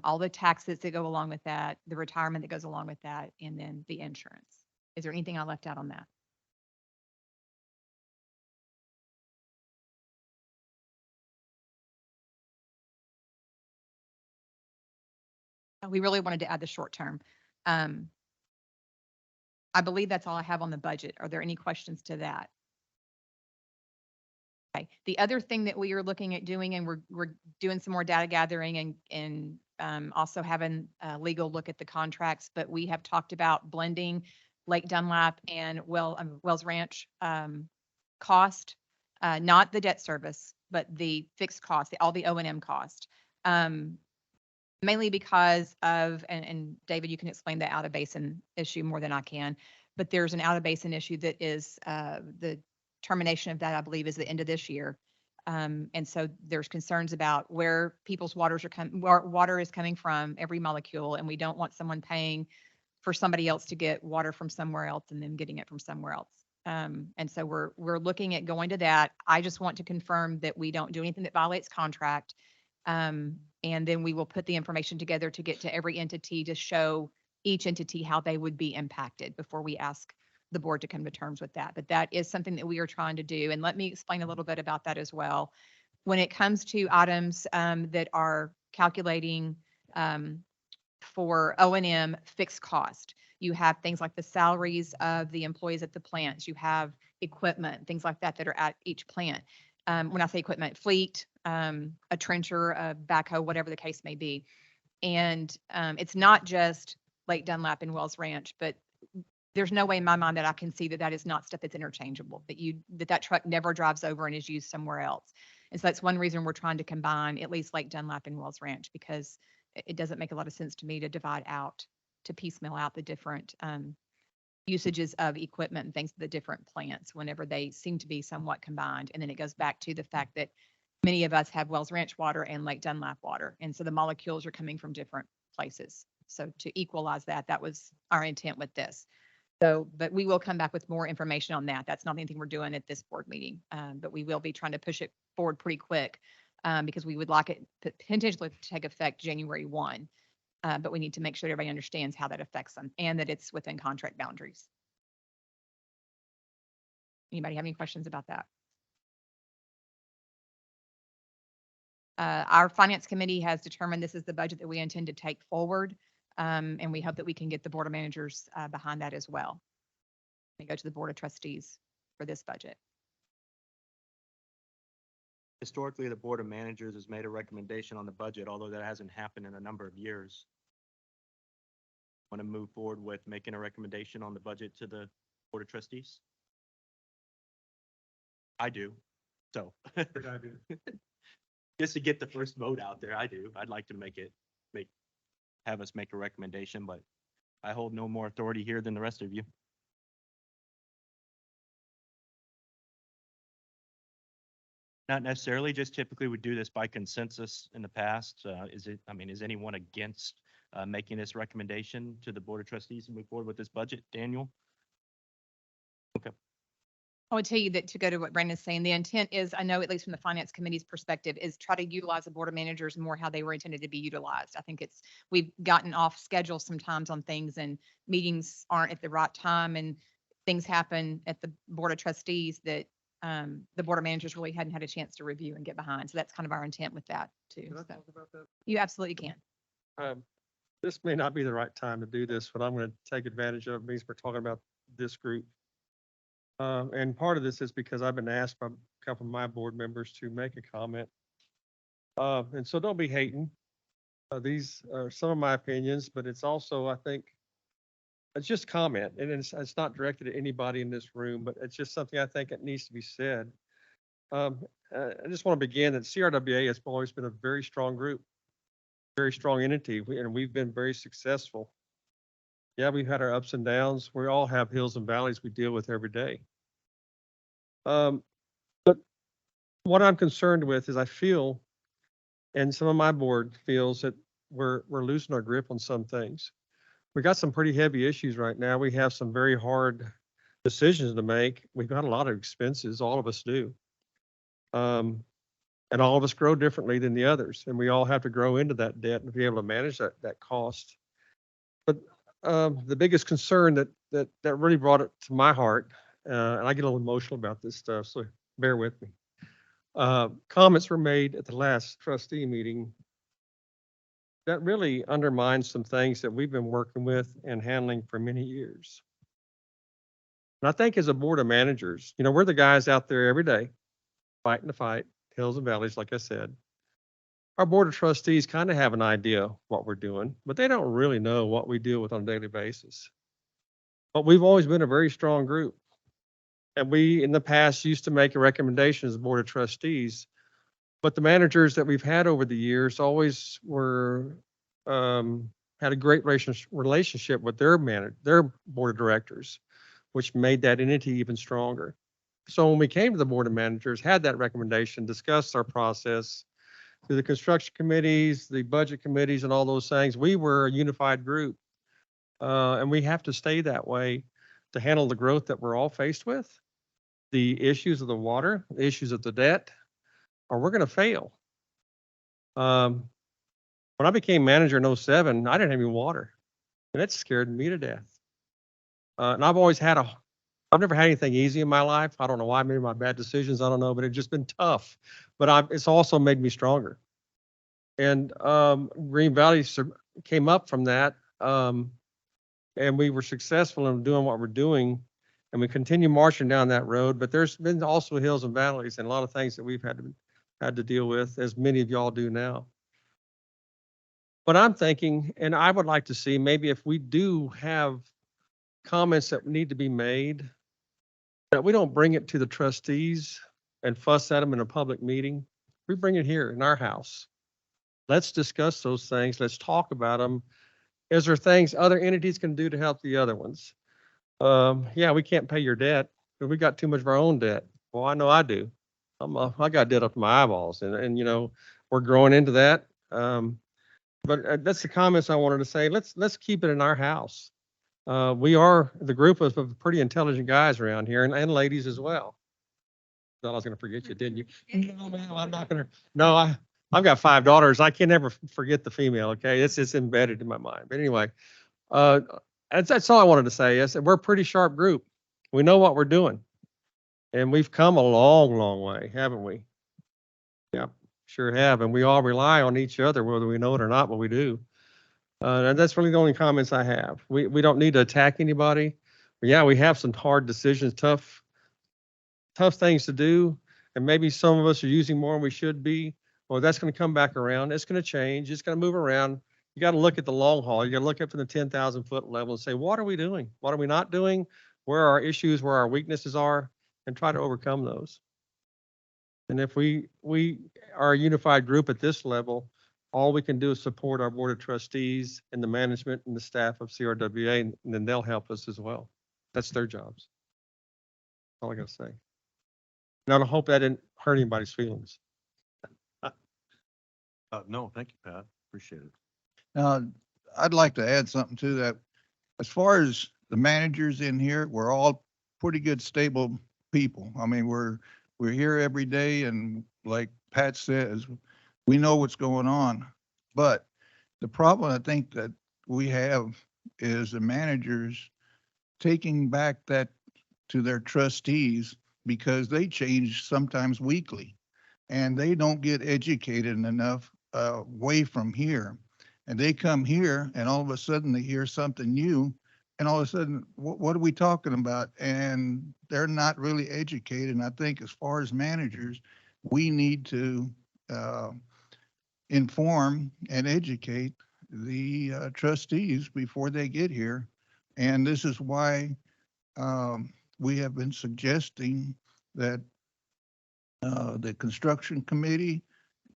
all the taxes that go along with that, the retirement that goes along with that, and then the insurance. Is there anything I left out on that? We really wanted to add the short term. I believe that's all I have on the budget. Are there any questions to that? Okay. The other thing that we are looking at doing, and we're doing some more data gathering and also having legal look at the contracts, but we have talked about blending Lake Dunlap and Wells Ranch cost, not the debt service, but the fixed cost, all the O&M cost. Mainly because of, and David, you can explain the out of basin issue more than I can, but there's an out of basin issue that is the termination of that, I believe, is the end of this year. And so there's concerns about where people's water is coming from, every molecule, and we don't want someone paying for somebody else to get water from somewhere else and then getting it from somewhere else. And so we're looking at going to that. I just want to confirm that we don't do anything that violates contract. And then we will put the information together to get to every entity to show each entity how they would be impacted before we ask the board to come to terms with that. But that is something that we are trying to do. And let me explain a little bit about that as well. When it comes to items that are calculating for O&M fixed cost, you have things like the salaries of the employees at the plants. You have equipment, things like that that are at each plant. When I say equipment, fleet, a trencher, a backhoe, whatever the case may be. And it's not just Lake Dunlap and Wells Ranch, but there's no way in my mind that I can see that that is not stuff that's interchangeable, that truck never drives over and is used somewhere else. And so that's one reason we're trying to combine at least Lake Dunlap and Wells Ranch, because it doesn't make a lot of sense to me to divide out, to piecemeal out the different usages of equipment and things at the different plants whenever they seem to be somewhat combined. And then it goes back to the fact that many of us have Wells Ranch water and Lake Dunlap water. And so the molecules are coming from different places. So to equalize that, that was our intent with this. So, but we will come back with more information on that. That's not anything we're doing at this board meeting, but we will be trying to push it forward pretty quick because we would like it potentially to take effect January 1. But we need to make sure everybody understands how that affects them and that it's within contract boundaries. Anybody have any questions about that? Our finance committee has determined this is the budget that we intend to take forward. And we hope that we can get the board of managers behind that as well. We go to the board of trustees for this budget. Historically, the Board of Managers has made a recommendation on the budget, although that hasn't happened in a number of years. Want to move forward with making a recommendation on the budget to the Board of Trustees? I do. So just to get the first vote out there, I do. I'd like to have us make a recommendation, but I hold no more authority here than the rest of you. Not necessarily, just typically we do this by consensus in the past. Is anyone against making this recommendation to the Board of Trustees and move forward with this budget? Daniel? Okay. I would tell you that, to go to what Brandon's saying, the intent is, I know at least from the finance committee's perspective, is try to utilize the board of managers more how they were intended to be utilized. I think we've gotten off schedule sometimes on things and meetings aren't at the right time and things happen at the board of trustees that the board of managers really hadn't had a chance to review and get behind. So that's kind of our intent with that too. Can I So talk about that? you absolutely can. This may not be the right time to do this, but I'm going to take advantage of it because we're talking about this group. And part of this is because I've been asked by a couple of my board members to make a comment. And so don't be hating. These are some of my opinions, but it's also, I think, it's just comment. And it's not directed at anybody in this room, but it's just something I think it needs to be said. I just want to begin that CRWA has always been a very strong group, very strong entity, and we've been very successful. Yeah, we've had our ups and downs. We all have hills and valleys we deal with every day. But what I'm concerned with is I feel, and some of my board feels, that we're losing our grip on some things. We got some pretty heavy issues right now. We have some very hard decisions to make. We've got a lot of expenses. All of us do. And all of us grow differently than the others. And we all have to grow into that debt and be able to manage that cost. But the biggest concern that really brought it to my heart, and I get a little emotional about this stuff, so bear with me. Comments were made at the last trustee meeting that really undermines some things that we've been working with and handling for many years. And I think as a board of managers, we're the guys out there every day fighting the fight, hills and valleys, like I said. Our board of trustees kind of have an idea what we're doing, but they don't really know what we deal with on a daily basis. But we've always been a very strong group. And we, in the past, used to make a recommendation as a board of trustees. But the managers that we've had over the years always had a great relationship with their board of directors, which made that entity even stronger. So when we came to the Board of Managers, had that recommendation, discussed our process through the construction committees, the budget committees and all those things, we were a unified group. And we have to stay that way to handle the growth that we're all faced with, the issues of the water, the issues of the debt, or we're going to fail. When I became manager in '07, I didn't have any water, and it scared me to death. And I've never had anything easy in my life. I don't know why, maybe my bad decisions, I don't know, but it's just been tough. But it's also made me stronger. And Green Valley came up from that, and we were successful in doing what we're doing, and we continue marching down that road. But there's been also hills and valleys and a lot of things that we've had to deal with, as many of y'all do now. But I'm thinking, and I would like to see, maybe if we do have comments that need to be made, that we don't bring it to the trustees and fuss at them in a public meeting. We bring it here in our house. Let's discuss those things. Let's talk about them. Is there things other entities can do to help the other ones? Yeah, we can't pay your debt, but we got too much of our own debt. Well, I know I do. I got debt up to my eyeballs, and we're growing into that. But that's the comments I wanted to say. Let's keep it in our house. We are the group of pretty intelligent guys around here, and ladies as well. Thought I was going to forget you, didn't you? No, man, I'm not going to. No, I've got 5 daughters. I can never forget the female. Okay, it's embedded in my mind. But anyway, that's all I wanted to say. Is that we're a pretty sharp group. We know what we're doing, and we've come a long, long way, haven't we? Yeah. Sure have, and we all rely on each other, whether we know it or not, but we do. And that's really the only comments I have. We don't need to attack anybody. Yeah, we have some hard decisions, tough things to do, and maybe some of us are using more than we should be. Well, that's going to come back around. It's going to change. It's going to move around. You got to look at the long haul. You got to look up to the 10,000-foot level and say, what are we doing? What are we not doing? Where are our issues? Where our weaknesses are, and try to overcome those. And if we are a unified group at this level, all we can do is support our board of trustees and the management and the staff of CRWA, and then they'll help us as well. That's their jobs. That's all I got to say. And I hope that didn't hurt anybody's feelings. No, thank you, Pat. Appreciate it. Now, I'd like to add something to that. As far as the managers in here, we're all pretty good, stable people. I mean, we're here every day, and like Pat says, we know what's going on. But the problem I think that we have is the managers taking back that to their trustees, because they change sometimes weekly, and they don't get educated enough away from here. And they come here, and all of a sudden they hear something new, and all of a sudden, what are we talking about? And they're not really educated. And I think as far as managers, we need to inform and educate the trustees before they get here. And this is why we have been suggesting that the construction committee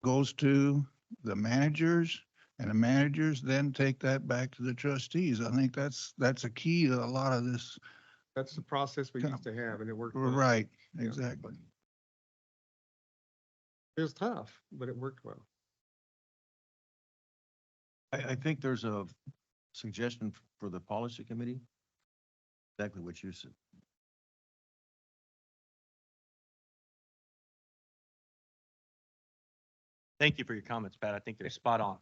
goes to the managers, and the managers then take that back to the trustees. I think that's a key to a lot of this. That's the process we used to have, and it worked well. Right, Yeah. exactly. It was tough, but it worked well. I think there's a suggestion for the policy committee. Exactly what you said. Thank you for your comments, Pat. I think they're spot on.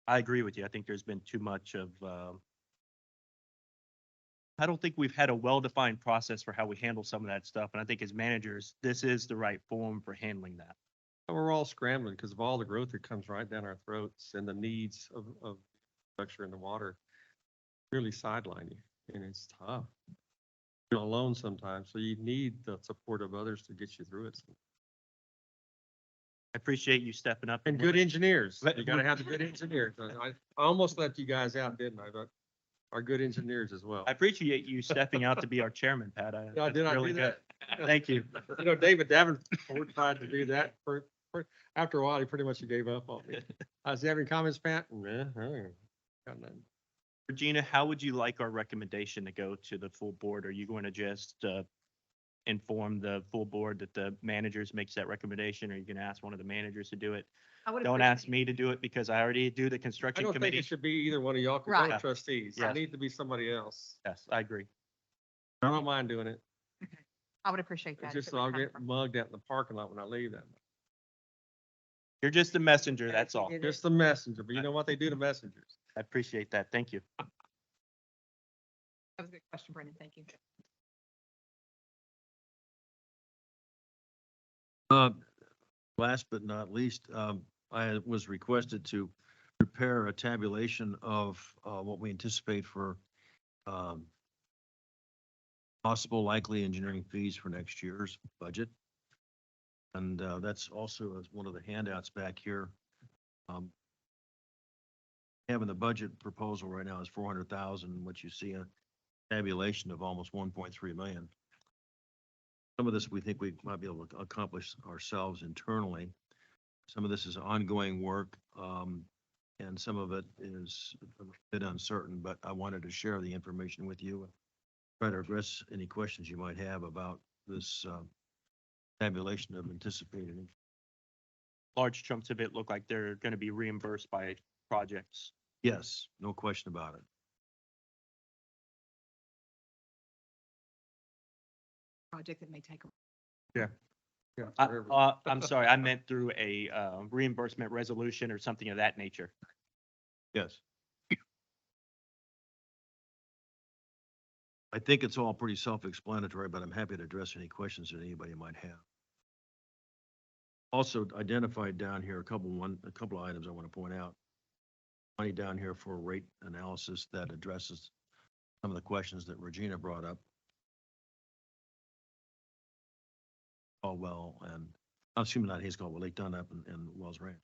I agree with you. I think there's been too much of, I don't think we've had a well-defined process for how we handle some of that stuff. And I think as managers, this is the right forum for handling that. We're all scrambling because of all the growth that comes right down our throats, and the needs of structure in the water really sideline you, and it's tough. You're alone sometimes, so you need the support of others to get you through it. I appreciate you stepping up. And good engineers. You gotta have the good engineers. I almost left you guys out, didn't I? But our good engineers as well. I appreciate you stepping out to be our chairman, Pat. Yeah, did I really do that? good. Thank you. David Davenport tried to do that. After a while, he pretty much gave up on me. Does he have any comments, Pat? Nah, got none. Regina, how would you like our recommendation to go to the full board? Are you going to just inform the full board that the managers makes that recommendation, or you can ask one of the managers to do it. I would Don't appreciate ask it. me to do it because I already do the I construction don't think committee. it should be either one of y'all, because y'all Right. are trustees. Yes. It needs to be somebody else. Yes, I agree. I don't mind doing it. I would appreciate that. It's if just it would I'll come get from- mugged out in the parking lot when I leave that. You're just the messenger, that's all. Just the messenger, but you know what they do to messengers? I appreciate that. Thank you. That was a good question, Brendan. Thank you. Last but not least, I was requested to prepare a tabulation of what we anticipate for um, possible likely engineering fees for next year's budget. And that's also as one of the handouts back here. Having the budget proposal right now is 400,000, what you see a tabulation of almost 1.3 million. Some of this we think we might be able to accomplish ourselves internally. Some of this is ongoing work, and some of it is a bit uncertain, but I wanted to share the information with you. Try to address any questions you might have about this tabulation of anticipated. Large chunks of it look like they're going to be reimbursed by projects. Yes, no question about it. Project that may take. Yeah. I'm sorry, I meant through a reimbursement resolution or something of that nature. Yes. I think it's all pretty self-explanatory, but I'm happy to address any questions that anybody might have. Also identified down here a couple of items I want to point out. Money down here for rate analysis that addresses some of the questions that Regina brought up. Caldwell and, excuse me, not Hayes Caldwell, Lake Dunlap and Wells Ranch.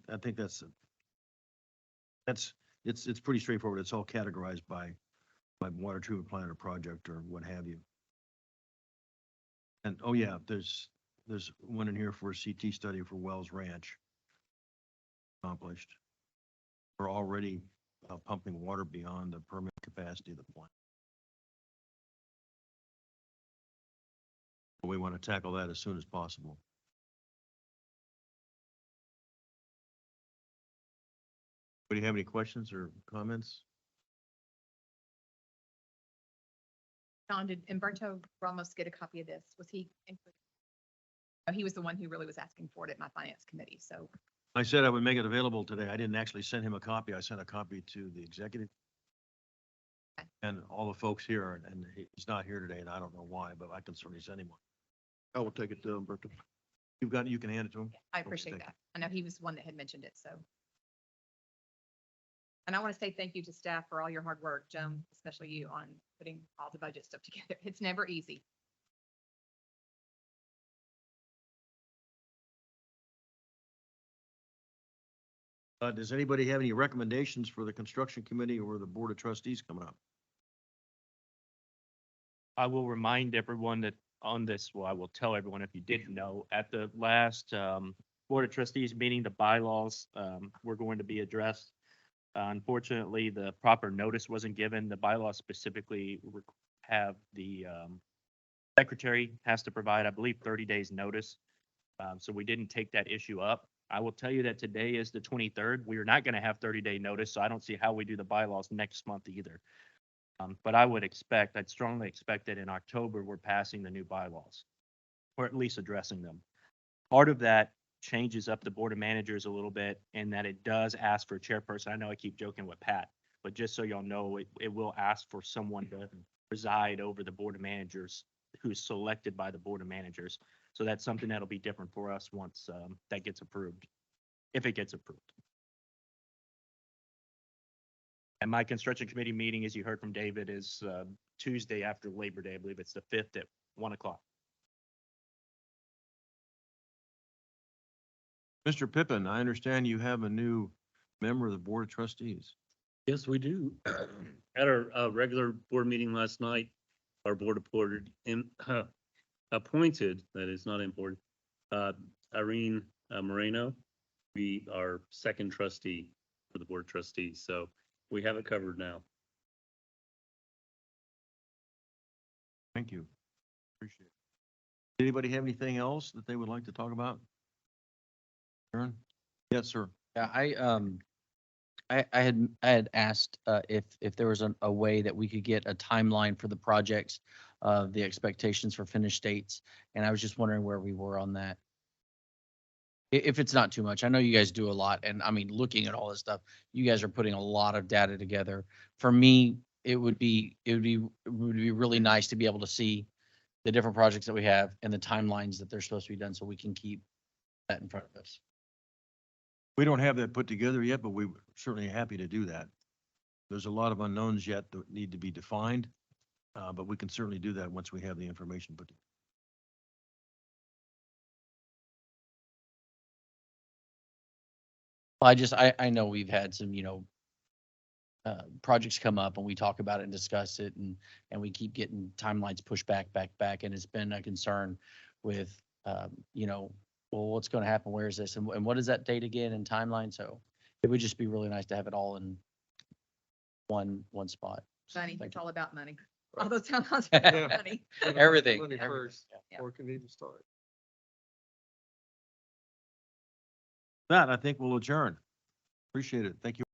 I think that's it's pretty straightforward. It's all categorized by water treatment plant or project or what have you. And, oh yeah, there's one in here for a CT study for Wells Ranch. Accomplished. We're already pumping water beyond the permit capacity of the plant. We want to tackle that as soon as possible. Do you have any questions or comments? John, did Umberto Ramos get a copy of this? Was he included? Oh, he was the one who really was asking for it at my finance committee, so. I said I would make it available today. I didn't actually send him a copy. I sent a copy to the executive Okay. and all the folks here, and he's not here today, and I don't know why, but I can certainly send him one. I will take it to Umberto. You've got it, you can hand it to him? I Okay, appreciate thank that. I know he was one that had mentioned it, so. And I want to say thank you to staff for all your hard work, Joan, especially you on putting all the budget stuff together. It's never easy. Does anybody have any recommendations for the construction committee or the board of trustees coming up? I will remind everyone that on this, well, I will tell everyone if you didn't know, at the last Board of Trustees meeting, the bylaws were going to be addressed. Unfortunately, the proper notice wasn't given. The bylaws specifically have the secretary has to provide, I believe, 30 days notice. So we didn't take that issue up. I will tell you that today is the 23rd. We are not going to have 30-day notice, so I don't see how we do the bylaws next month either. But I would expect, I'd strongly expect that in October, we're passing the new bylaws, or at least addressing them. Part of that changes up the board of managers a little bit in that it does ask for a chairperson. I know I keep joking with Pat, but just so y'all know, it will ask for someone to preside over the board of managers who's selected by the board of managers. So that's something that'll be different for us once that gets approved, if it gets approved. And my construction committee meeting, as you heard from David, is Tuesday after Labor Day. I believe it's the 5th at 1 o'clock. Mr. Pippin, I understand you have a new member of the board of trustees. Yes, we do. At our regular board meeting last night, our board appointed appointed, that is not important, Irene Moreno, be our second trustee for the board of trustees. So we have it covered now. Thank you. Appreciate it. Anybody have anything else that they would like to talk about? Aaron? Yes, sir. Yeah, I had asked, if there was a way that we could get a timeline for the projects, the expectations for finished dates, and I was just wondering where we were on that. If it's not too much, I know you guys do a lot, and I mean, looking at all this stuff, you guys are putting a lot of data together. For me, it would be really nice to be able to see the different projects that we have and the timelines that they're supposed to be done, so we can keep that in front of us. We don't have that put together yet, but we're certainly happy to do that. There's a lot of unknowns yet that need to be defined, but we can certainly do that once we have the information put together. I know we've had some, projects come up and we talk about it and discuss it and we keep getting timelines pushed back. And it's been a concern with, well, what's going to happen? Where is this? And what is that date again and timeline? So it would just be really nice to have it all in one spot. So Money, thank it's you. all about money. All those timelines Yeah. are about money. Everything. Money everything, first, yeah. or can even start. That, I think we'll adjourn. Appreciate it. Thank you.